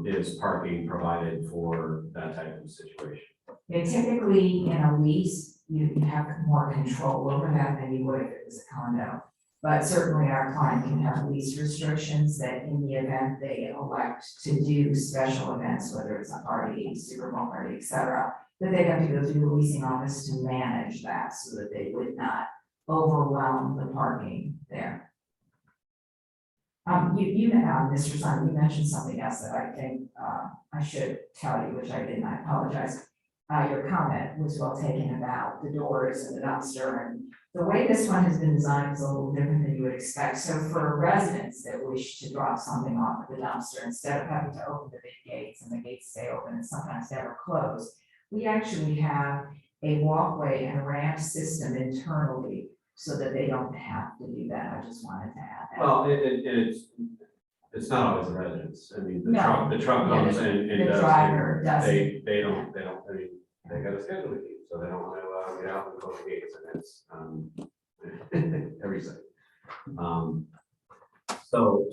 is parking provided for that type of situation? Yeah, typically in a lease, you have more control over that than you would if it was a condo. But certainly our client can have lease restrictions that in the event they elect to do special events, whether it's a party, Super Bowl party, et cetera, that they have to go through the leasing office to manage that so that they would not overwhelm the parking there. Mr. Simon, you mentioned something else that I think I should tell you, which I didn't, I apologize. Your comment was well taken about the doors and the dumpster, and the way this one has been designed is a little different than you would expect. So for residents that wish to drop something off at the dumpster, instead of having to open the big gates and the gates stay open and sometimes never close, we actually have a walkway and ramp system internally so that they don't have to do that. I just wanted to add that. Well, it's not always the residents. I mean, the No. truck comes and The does. driver doesn't. They don't, I mean, they got a schedule with you, so they don't want to get out and close the gates, and it's every site. So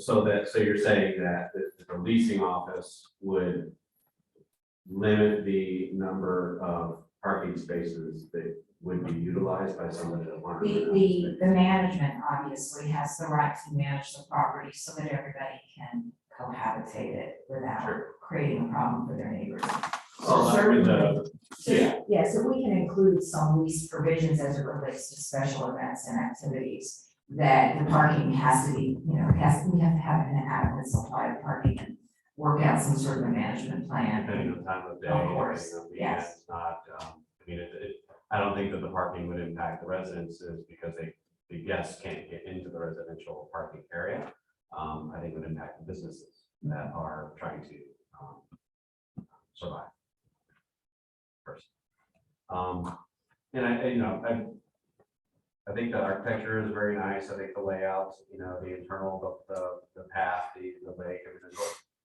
you're saying that the leasing office would limit the number of parking spaces that would be utilized by somebody that wanted. The management obviously has the right to manage the property so that everybody can cohabitate it without creating a problem for their neighbors. Well, So we can include some lease provisions as it relates to special events and activities that the parking has to be, we have to have an adequate supply of parking and work out some sort of a management plan. Depending on time of day. Of course, depending on yes. weekends, not, I don't think that the parking would impact the residences because the guests can't get into the residential parking area. I think it would impact the businesses that are trying to survive first. And I think the architecture is very nice. I think the layout, the internal, the path, the lake,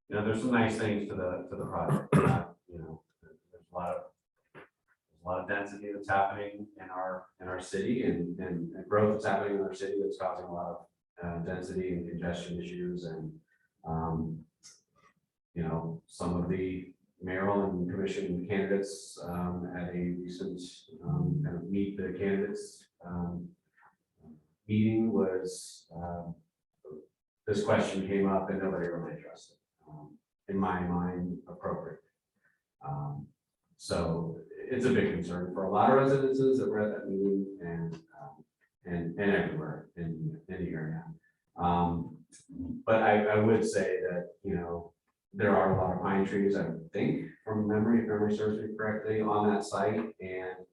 there's some nice things to the project. There's a lot of density that's happening in our city and growth that's happening in our city that's causing a lot of density and congestion issues, and some of the mayoral and commission candidates at a recent kind of meet the candidates meeting was this question came up and nobody really addressed it. In my mind, appropriate. So it's a big concern for a lot of residences that were at that meeting and everywhere in the area. But I would say that, there are a lot of pine trees, I think, from memory, if memory serves me correctly, on that site, and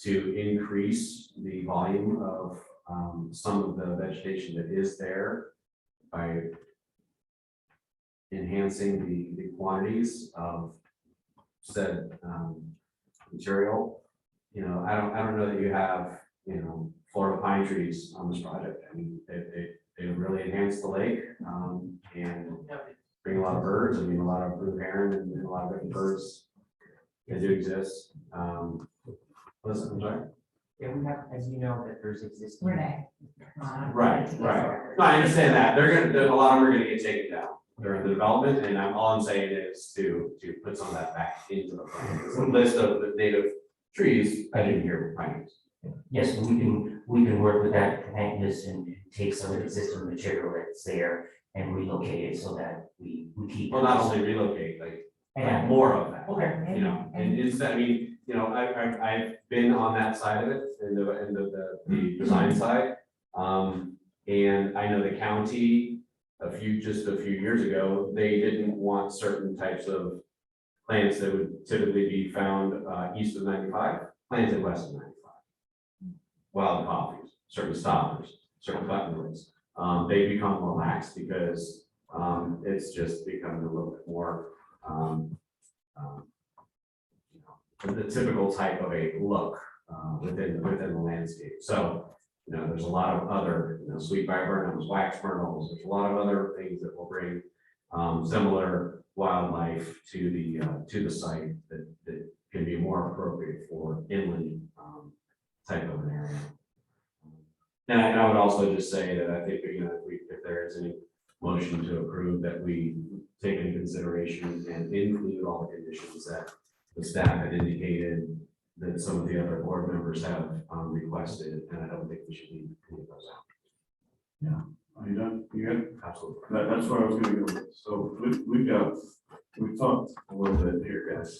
to increase the volume of some of the vegetation that is there by enhancing the quantities of said material. I don't know that you have, Florida pine trees on this project. I mean, they really enhance the lake and bring a lot of birds. I mean, a lot of blue heron and a lot of different birds. They do exist. Listen, I'm sorry. Yeah, we have, as you know, that there's existing. Renee. Right. No, I understand that. A lot of them are gonna get taken down during the development, and all I'm saying is to put some of that back into the plan. It's a list of the native trees. I didn't hear pine trees. Yes, we can work with that compactness and take some of the existing material that's there and relocate it so that we keep. Well, not only relocate, like And more of that. Okay. And I've been on that side of it, in the design side. And I know the county just a few years ago, they didn't want certain types of plants that would typically be found east of 95, planted west of 95. Wild coffees, certain stoppers, certain buttonwoods. They become more lax because it's just becoming a little bit more the typical type of a look within the landscape. So, there's a lot of other, sweet viburnums, wax myrtles, there's a lot of other things that will bring similar wildlife to the site that can be more appropriate for inland type of an area. And I would also just say that I think, if there is any motion to approve, that we take into consideration and include all the conditions that the staff had indicated that some of the other board members have requested, and I don't think we should leave any of those out. Yeah. Are you done? You good? Absolutely. That's where I was gonna go with. So we've talked a little bit here, guys.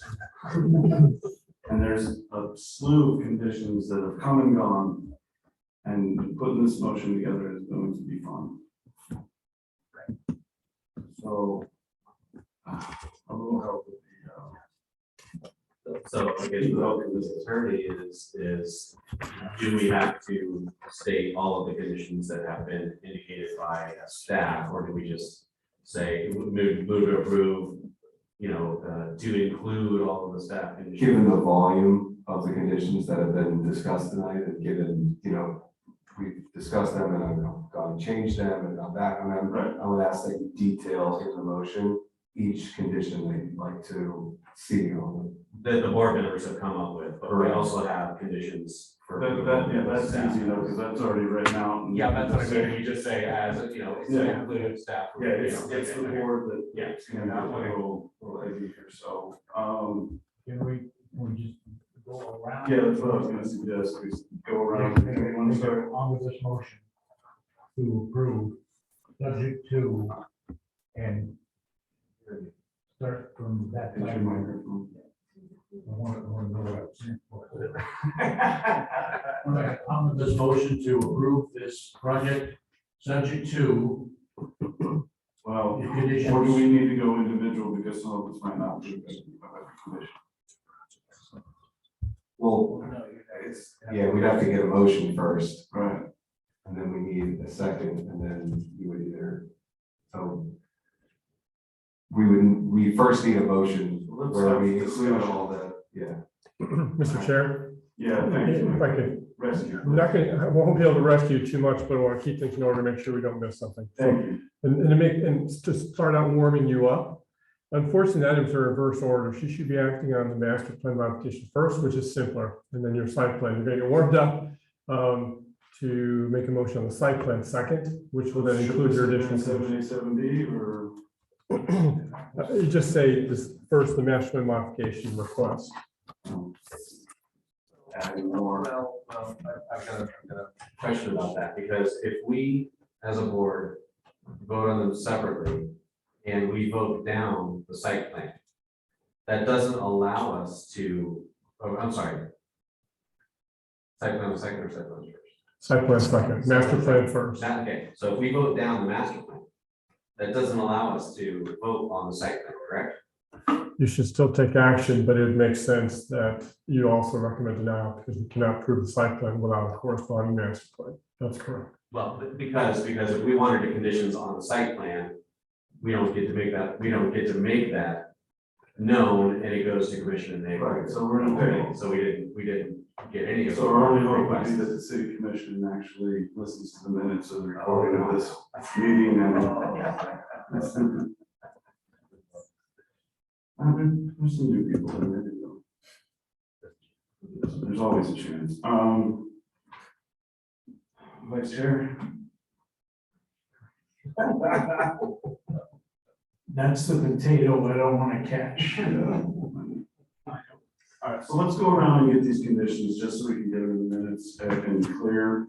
And there's a slew of conditions that have come and gone, and putting this motion together is going to be fun. So a little help with So I guess the hope of this attorney is do we have to state all of the conditions that have been indicated by staff, or do we just say move to approve, to include all of the staff conditions? Given the volume of the conditions that have been discussed tonight, and given, we've discussed them and I've gone and changed them and gone back on them, Right. I would ask that you detail in the motion each condition that you'd like to see on That the board members have come up with, but we also have conditions for. that's staff. easy though, because that's already written out. And Yeah, that's what I mean, you just say as, it's Yeah. included staff. Yeah, it's the board that. Yeah. It's gonna be a little heavy here, so, Can we just go around? yeah, that's what I was gonna suggest, is go around. Anyone wanna start? On with this motion to approve, subject to, and start from that. Get your microphone. I want to know what I'm saying. All right, on with this motion to approve this project, subject to. Well, the conditions. or do we need to go individual, because some of us might not be. Well, yeah, we'd have to get a motion first, Right. and then we need a second, and then you would either, so we first need a motion where we include all the, yeah. Mr. Chair, Yeah, thank you. if I could, Rescue. I'm not gonna, I won't be able to rescue too much, but I want to keep things in order, make sure we don't miss something. Thank you. And to start out warming you up, unfortunately, items are in reverse order. She should be acting on the master plan modification first, which is simpler, and then your site plan. You're gonna get warmed up to make a motion on the site plan second, which will then include your additional. 7A, 7B, or? You just say this first, the master plan modification request. Adding more. Well, I've got a question about that, because if we, as a board, vote on them separately, and we vote down the site plan, that doesn't allow us to, I'm sorry. Site plan second or site plan first? Site plan second, master plan first. Okay, so if we vote down the master plan, that doesn't allow us to vote on the site plan, correct? You should still take action, but it would make sense that you also recommend denial because we cannot approve the site plan without a corresponding master plan. That's correct. Well, because if we wanted the conditions on the site plan, we don't get to make that known, and it goes to commission and they. Right, so we're in a pickle. So we didn't get any of. So our only hope would be that the city commission actually listens to the minutes of the recording of this meeting and. There's some new people in there. There's always a chance. Vice Chair. That's the potato I don't want to catch. All right, so let's go around and get these conditions just so we can get them in the minutes and clear.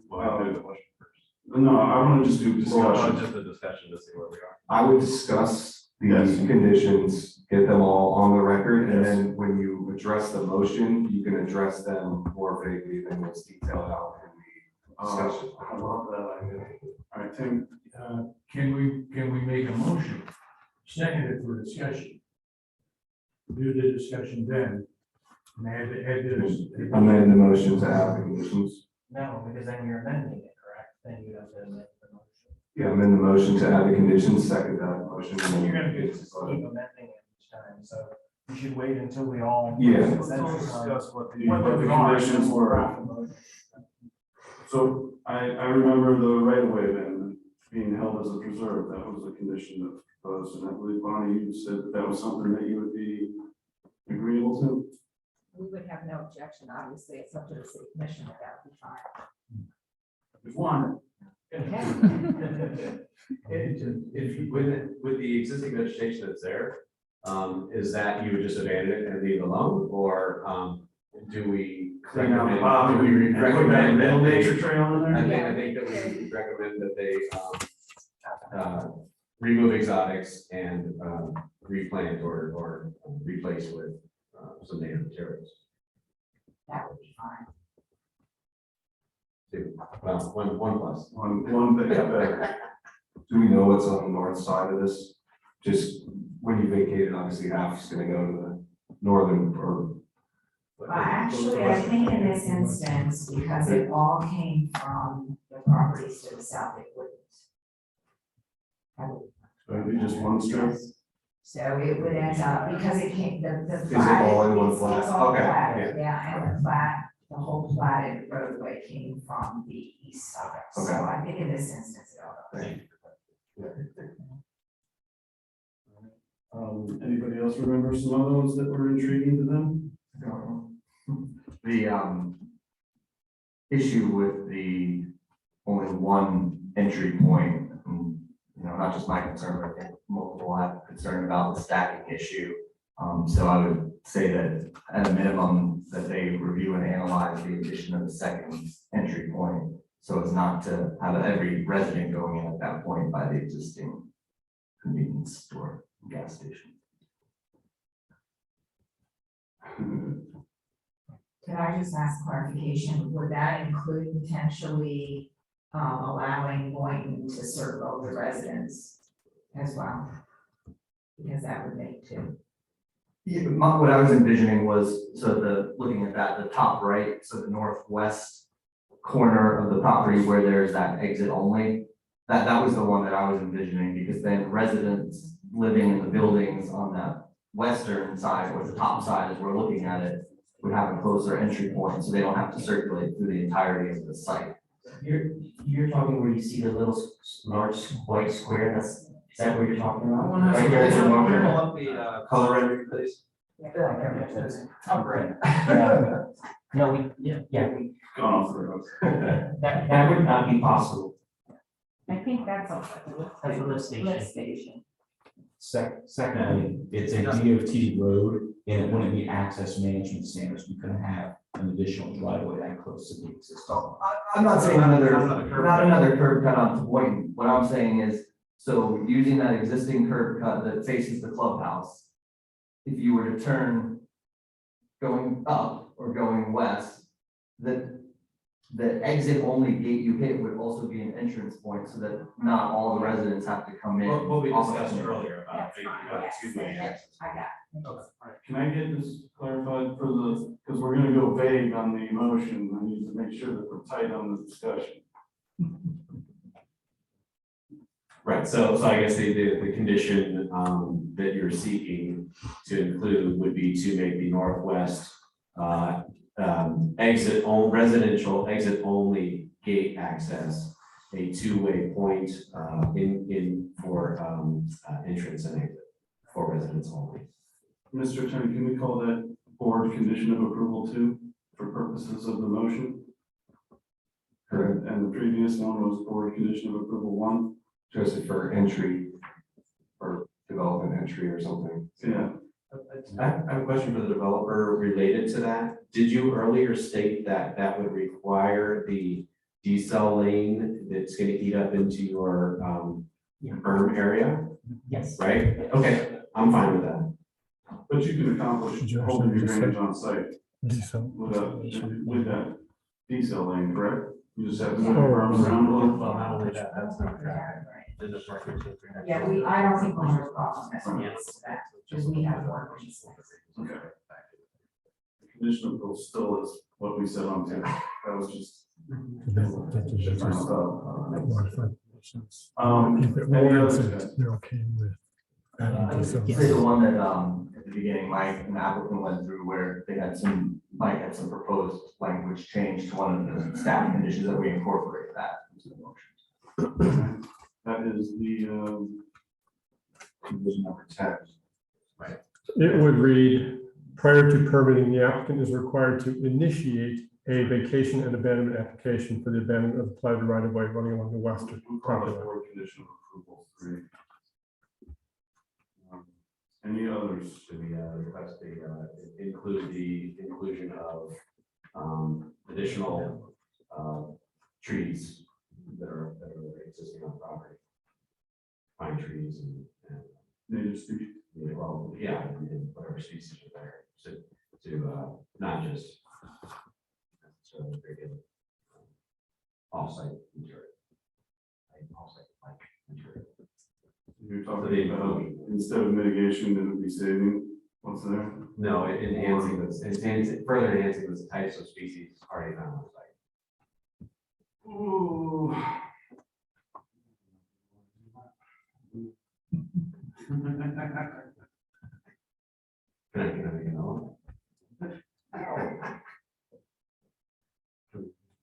No, I want to just do discussion. Just a discussion to see where we are. I would discuss these conditions, get them all on the record, and then when you address the motion, you can address them more vaguely than what's detailed out in Discussion. I love that idea. All right, Tim, Can we make a motion, second it for discussion? Do the discussion then, and add this. Amend the motion to add the conditions. No, because then you're amending it, correct? Then you have to amend the motion. Yeah, amend the motion to add the conditions, second that motion. You're gonna keep amending it each time, so you should wait until we all. Yeah. discuss what the conditions were. So I remember the right of way amendment being held as a preserve. That was a condition that was proposed. And I believe, Bonnie, you said that was something that you would be agreeable to. We would have no objection, obviously, it's up to the city commission, but that would be fine. If one. If you, with the existing vegetation that's there, is that you would just abandon it and leave it alone, or, do we recommend that nature they, trail in there? I think that we recommend that they, remove exotics and, replant or replace with, some native materials. That would be fine. Two, well, one plus. One thing better. Do we know what's on the north side of this? Just when you vacate it, obviously half is gonna go to the northern or. Actually, I think in this instance, because it all came from the properties to the south, it wouldn't. So it'd be just one strip? So it would end up, because it came, the. Is it all in one flat? It's all Okay, platted, yeah, and the whole platted roadway came from the east side. So Okay. I think in this instance, it all. Anybody else remember some other ones that were intriguing to them? The issue with the only one entry point, and, you know, not just my concern, but I think multiple have concern about the stacking issue. So I would say that at a minimum, that they review and analyze the addition of the second entry point. So as not to have every resident going in at that point by the existing convenience store, gas station. Could I just ask clarification, would that include potentially allowing Boynton to serve all the residents as well? Because that would make two. Yeah, what I was envisioning was, so looking at that, the top right, so the northwest corner of the property where there's that exit only, that was the one that I was envisioning, because then residents living in the buildings on that western side, or the top side as we're looking at it, would have a closer entry point, so they don't have to circulate through the entirety of the site. You're talking where you see the little large white square, is that what you're talking about? Right there, it's a marker. Pull up the color rendering, please. No, yeah, Gone off the road. that would not be possible. I think that's That's a lift station. Lift station. Secondly, it's a DOT road and it wouldn't meet access management standards. We couldn't have an additional driveway that close to the existing. I'm not saying not another curb cut onto Boynton. What I'm saying is, so using that existing curb cut that faces the clubhouse, if you were to turn going up or going west, the exit only gate you hit would also be an entrance point, so that not all the residents have to come in. What we off of discussed the- earlier about, excuse me. I got it. All right, can I get this clarified for the, because we're gonna go vague on the motion, I need to make sure that we're tight on the discussion. Right, so I guess the condition, that you're seeking to include would be to make the northwest, residential exit only gate access a two-way point, in for, entrance and exit for residents only. Mr. Attorney, can we call that board condition of approval two for purposes of the motion? Correct. And the previous one was board condition of approval one? Just for entry or development entry or something. Yeah. I have a question for the developer related to that. Did you earlier state that that would require the decel lane that's gonna eat up into your, berm area, Yes. right? Okay, I'm fine with that. But you can accomplish holding your drainage on site Diesel. with that diesel lane, correct? You just have to move your arms around a little. Well, not only that, that's not bad. Yeah, I don't think we have a problem with that, because we have more. Okay. Condition of approval still is what we said on tape. That was just. Different stuff. If it Any warrants other- it, they're okay with. I would say the one that, at the beginning, Mike, an applicant went through where they had Mike had some proposed language change to one of the staff conditions that we incorporate that into the motion. That is the, condition number 10. Right. It would read, prior to permitting, the applicant is required to initiate a vacation and abandonment application for the abandonment of the platted right of way running along the western property line. Board condition of approval 3. Any others? Should we request the include the inclusion of additional trees that are existing on property? Pine trees and Native species. yeah, well, yeah, and whatever species are there, to not just necessarily regular off-site material. Off-site like material. You're talking about, instead of mitigation, it would be saving, what's there? No, enhancing further enhancing the types of species already found on site. Ooh. Can I make an element?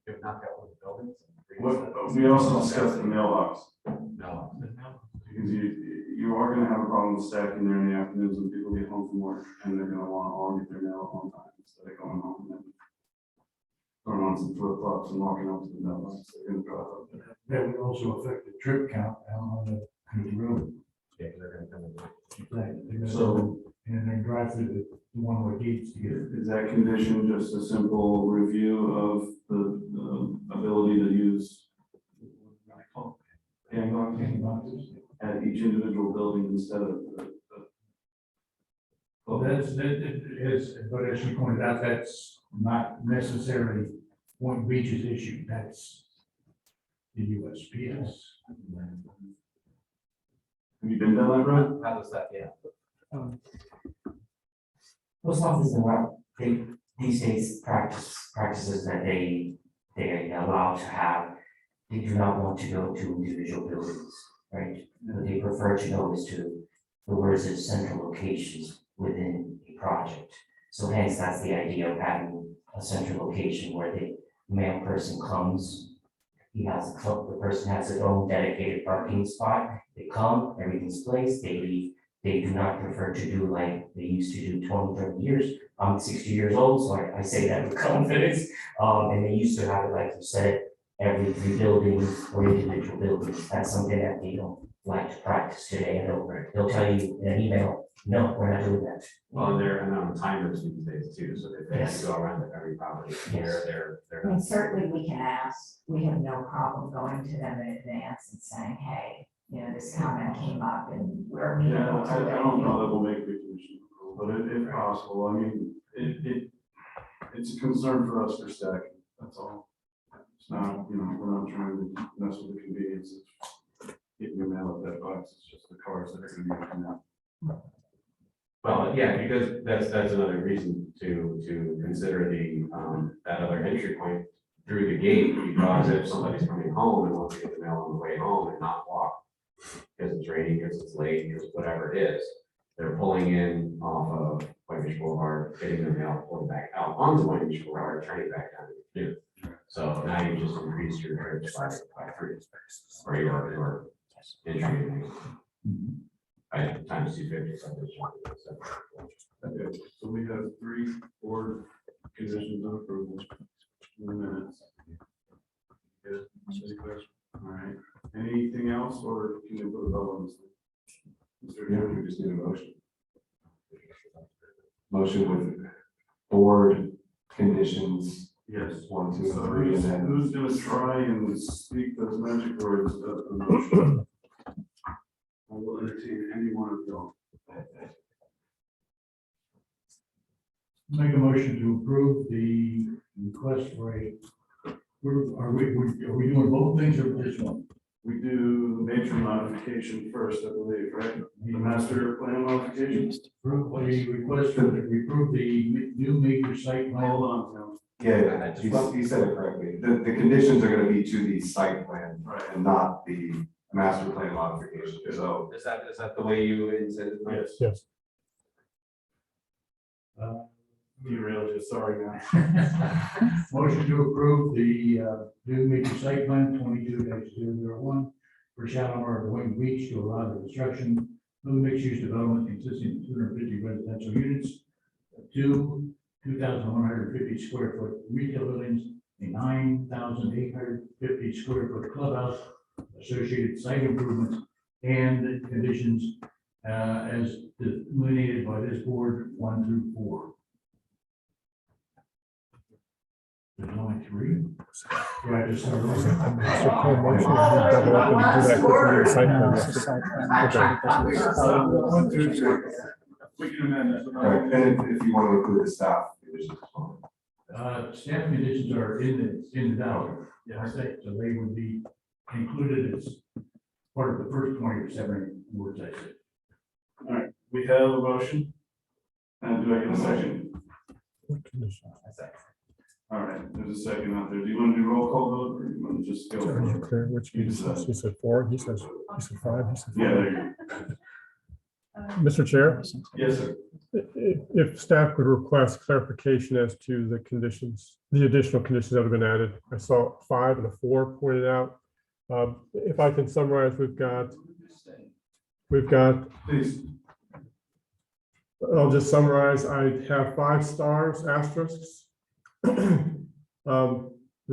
If not, that was buildings. We also discussed the mailbox. No. Because you are gonna have a problem with stacking there in the afternoons when people get home from work and they're gonna wanna all get their mail at one time instead of going home and then throwing on some flip flops and walking up to the mailbox. They're gonna drive up there. That would also affect the trip count down on the road. Yeah, they're gonna come in. Right. So- And then drive through the one-way gates to get it. Is that condition just a simple review of the ability to use gang boxes at each individual building instead of the Well, that is, but as you pointed out, that's not necessarily Point Beach's issue, that's the USPS. Have you been down that road? How does that, yeah. Post office these days practices that they allow to have, they do not want to go to individual buildings, right? What they prefer to go is to the words of central locations within a project. So hence, that's the idea of having a central location where the mail person comes, the person has their own dedicated parking spot, they come, everything's placed, they leave. They do not prefer to do like they used to do 20, 30 years. I'm 60 years old, so I say that with confidence. And they used to have it, like you said, every 3 buildings or individual buildings. That's something that they don't like to practice today. And they'll tell you in an email, no, we're not doing that. Well, they're on timers these days too, so they have Yes. to go around to every property. Yes. They're I mean, certainly we can ask, we have no problem going to them in advance and saying, hey, you know, this comment came up and we're meeting. Yeah, I don't know that we'll make the condition approval, but if possible, I mean, it's a concern for us for stacking, that's all. It's not, you know, we're not trying to mess with the convenience of getting your mail at that box, it's just the cars that are gonna be coming out. Well, yeah, because that's another reason to consider the that other entry point through the gate, because if somebody's coming home and wants to get the mail on the way home and not walk, because it's raining, because it's late, because whatever it is, they're pulling in off of White Beach Boulevard, getting their mail, pulling back out onto White Beach Boulevard, turning back down to the canoe. So now you just increase your trips by 3, or your entry by times 250, something. Okay, so we have 3 board conditions of approval. 2 minutes. Good. Any questions? All right, anything else, or can you put a vote on this thing? Mr. Yeah, we just need a motion. Motion with board conditions. Yes. 1, 2, So and 3, and then. who's gonna try and speak those magic words of the motion? I will entertain any one of y'all. Make a motion to approve the request for a Are we doing both things or just one? We do the major modification first, I believe, right? The master plan modification. We request, we approve the new major site plan. Hold on, Tim. Yeah, you said it correctly. The conditions are gonna be to the site plan and not the master plan modification. So Is that the way you intended? Yes. Yes. Derailed you, sorry, guys. Motion to approve the new major site plan 22-001 for Shalimar to Wing Beach to allow the construction of a mixed-use development consisting of 250 residential units, 2,150 square foot retail buildings, a 9,850 square foot clubhouse, associated site improvements, and conditions as delineated by this board 1 through 4. There's only 3. Do I just start over? We can amend that. and if you want to include the staff conditions as well. Staff conditions are in the document. I say, so they would be included as part of the first 27 words I said. All right, we have a motion. And do I get a second? All right, there's a second out there. Do you want to do roll call vote or you want to just go? for it? Which he said 4, he said 5, he said 4. Yeah, there you Mr. Chair, go. Yes, sir. if staff could request clarification as to the conditions, the additional conditions that have been added. I saw 5 and a 4 pointed out. If I can summarize, we've got, Please. I'll just summarize. I have 5 stars, asterisks.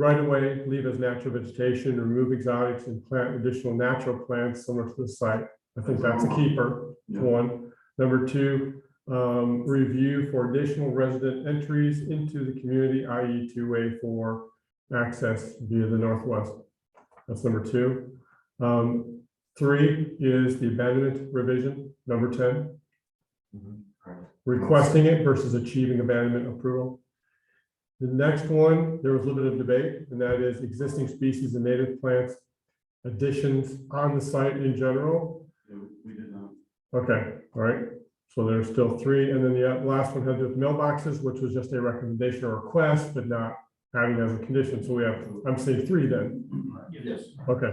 Right away, leave as natural vegetation, remove exotics and plant additional natural plants similar to the site. I think that's a keeper, Yeah. 1. Number 2, review for additional resident entries into the community, i.e. two-way for access via the northwest. That's number 2. 3 is the abandonment revision, number 10. Requesting it versus achieving abandonment approval. The next one, there was a little bit of debate, and that is existing species and native plants additions on the site in general. We did not. Okay, all right. So there's still 3. And then the last one had to do with mailboxes, which was just a recommendation or request, but not adding as a condition. So we have, I'm saying 3 then. Yes. Okay.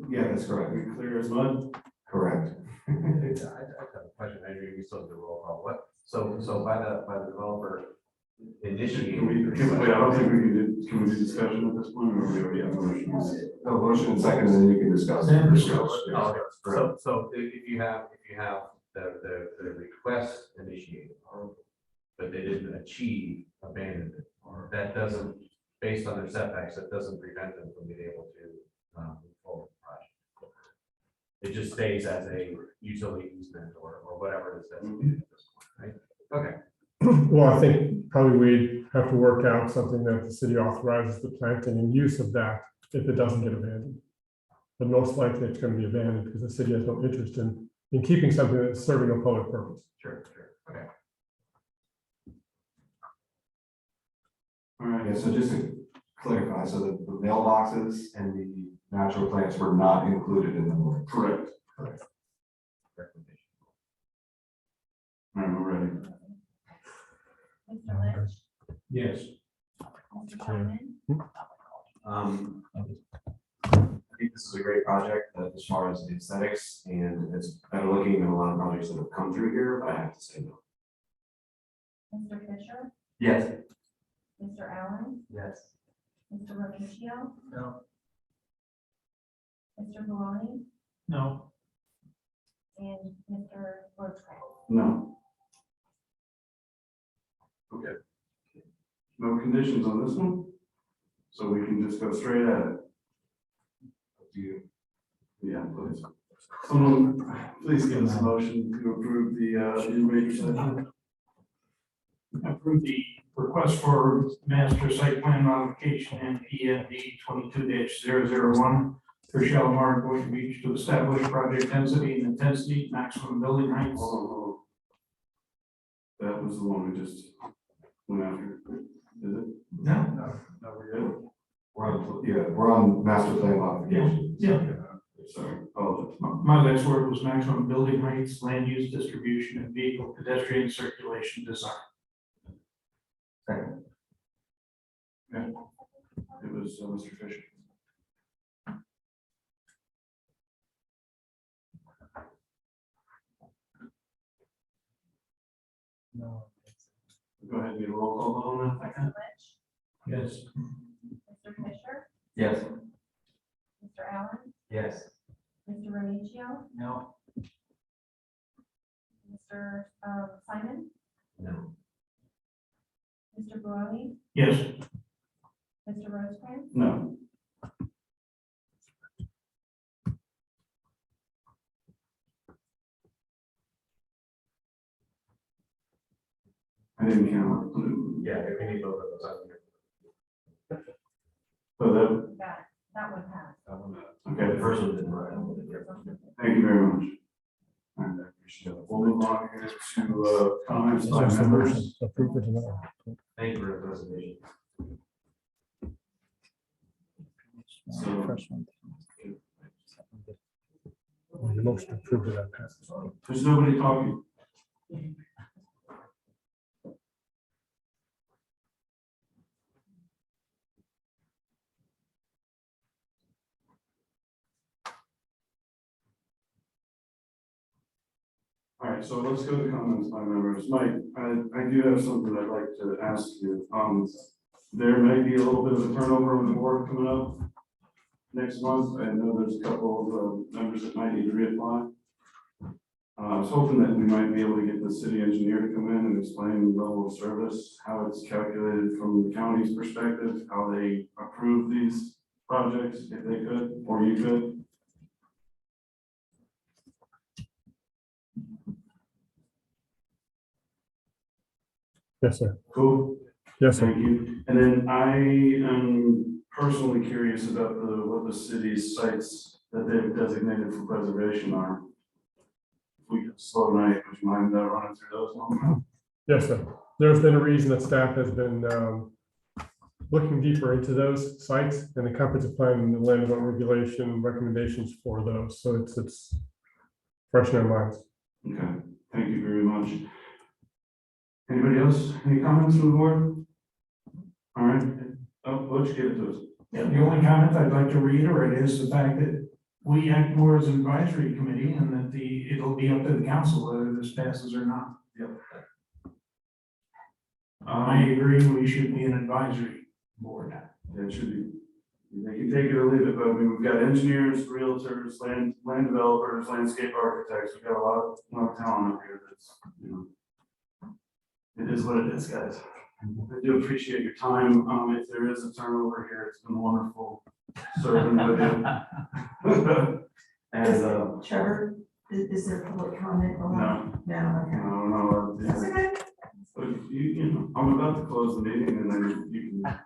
Yeah, that's correct. We clear as mud? Correct. I have a question, Andrew, we still have the roll call, so by the developer initiating. Wait, I don't think we can do, can we do discussion at this point, or we already have motions? No, motion and second, and then you can discuss. Oh, okay. So if you have the request initiated, but they didn't achieve abandonment, or that doesn't, based on their setbacks, that doesn't prevent them from being able to move forward with the project. It just stays as a utility easement or whatever it is that's needed at this point, right? Okay. Well, I think probably we have to work out something that the city authorizes the planting and use of that if it doesn't get abandoned. But most likely it's going to be abandoned because the city has no interest in keeping something that's serving a public purpose. Sure, okay. All right, Yeah, so just to clarify, so the mailboxes and the natural plants were not included in the board. correct. Correct. All right, we're ready. Mr. Lynch, Yes. Mr. Sherman, I think this is a great project as far as the aesthetics, and it's better looking than a lot of projects that have come through here, but I have to say no. Mr. Fisher, Yes. Mr. Allen, Yes. Mr. Mercutio, No. Mr. Maloney, No. and Mr. Rosecrans. No. Okay. No conditions on this one? So we can just go straight at it. Do you? Yeah, please. Someone, please give us a motion to approve the new major site. Approve the request for master site plan modification and P&D 22-001 for Shalimar and Boynton Beach to establish project density and intensity, maximum building heights. Hold on. That was the one we just went after. Is it? No. No, we're good. We're on master plan modification. Yeah. Sorry, apologies. My last word was maximum building heights, land use distribution, and vehicle pedestrian circulation design. Second. Okay. It was Mr. Fisher. No. Go ahead and get a roll call vote on that. Mr. Lynch, Yes. Mr. Fisher, Yes. Mr. Allen, Yes. Mr. Remigio, No. Mr. Simon, No. Mr. Barone, Yes. Mr. Rosecrans, No. I didn't count. Yeah, we need both of those out here. So that, that one passed. okay, The first one didn't write. thank you very much. All right, I appreciate it. We'll move on here to comments by members. Thank you for the presentation. So, The motion approved that passes. there's nobody talking. All right, so let's go to comments by members. Mike, I do have something I'd like to ask you. There may be a little bit of a turnover on the board coming up next month. I know there's a couple of members that might need to reapply. I was hoping that we might be able to get the city engineer to come in and explain the level of service, how it's calculated from the county's perspective, how they approve these projects, if they could, or you could. Yes, sir. Cool. Yes, sir. Thank you. And then I am personally curious about what the city's sites that they've designated for preservation are. If we could slow night, would you mind running through those one? Yes, sir. There's been a reason that staff has been looking deeper into those sites and the comprehensive plan and the land development regulation recommendations for those. So it's fresh in our minds. Okay, thank you very much. Anybody else? Any comments from the board? All right. Oh, Butch, give it to us. Yeah, the only comment I'd like to reiterate is the fact that we act more as an advisory committee and that it'll be up to the council whether this passes or not. Yep. I agree, we should be an advisory board. Yeah, it should be. They can take it or leave it, but I mean, we've got engineers, realtors, land developers, landscape architects. We've got a lot of talent up here that's, you know, it is what it is, guys. I do appreciate your time. If there is a turnover here, it's been wonderful serving with you. And, Trevor, is there public comment? no, No, no. That's okay. But you know, I'm about to close the meeting and then you can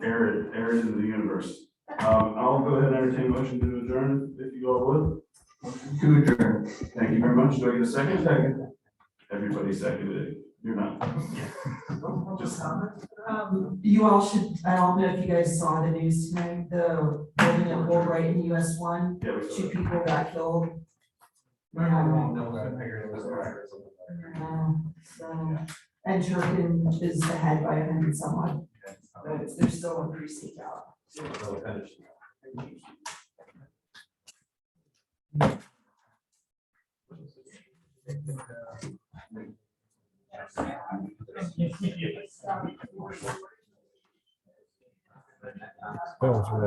air it into the universe. I'll go ahead and entertain a motion to adjourn if you all would. To adjourn. Thank you very much. Do I get a second? Second. Everybody seconded it. You're not. Just You all should, I don't know if you guys saw the news tonight, the building at Boulevard in US 1, yeah, we saw 2 that. people got killed. So, and Turpin is ahead by 100 some odd. But they're still in precinct out. That was really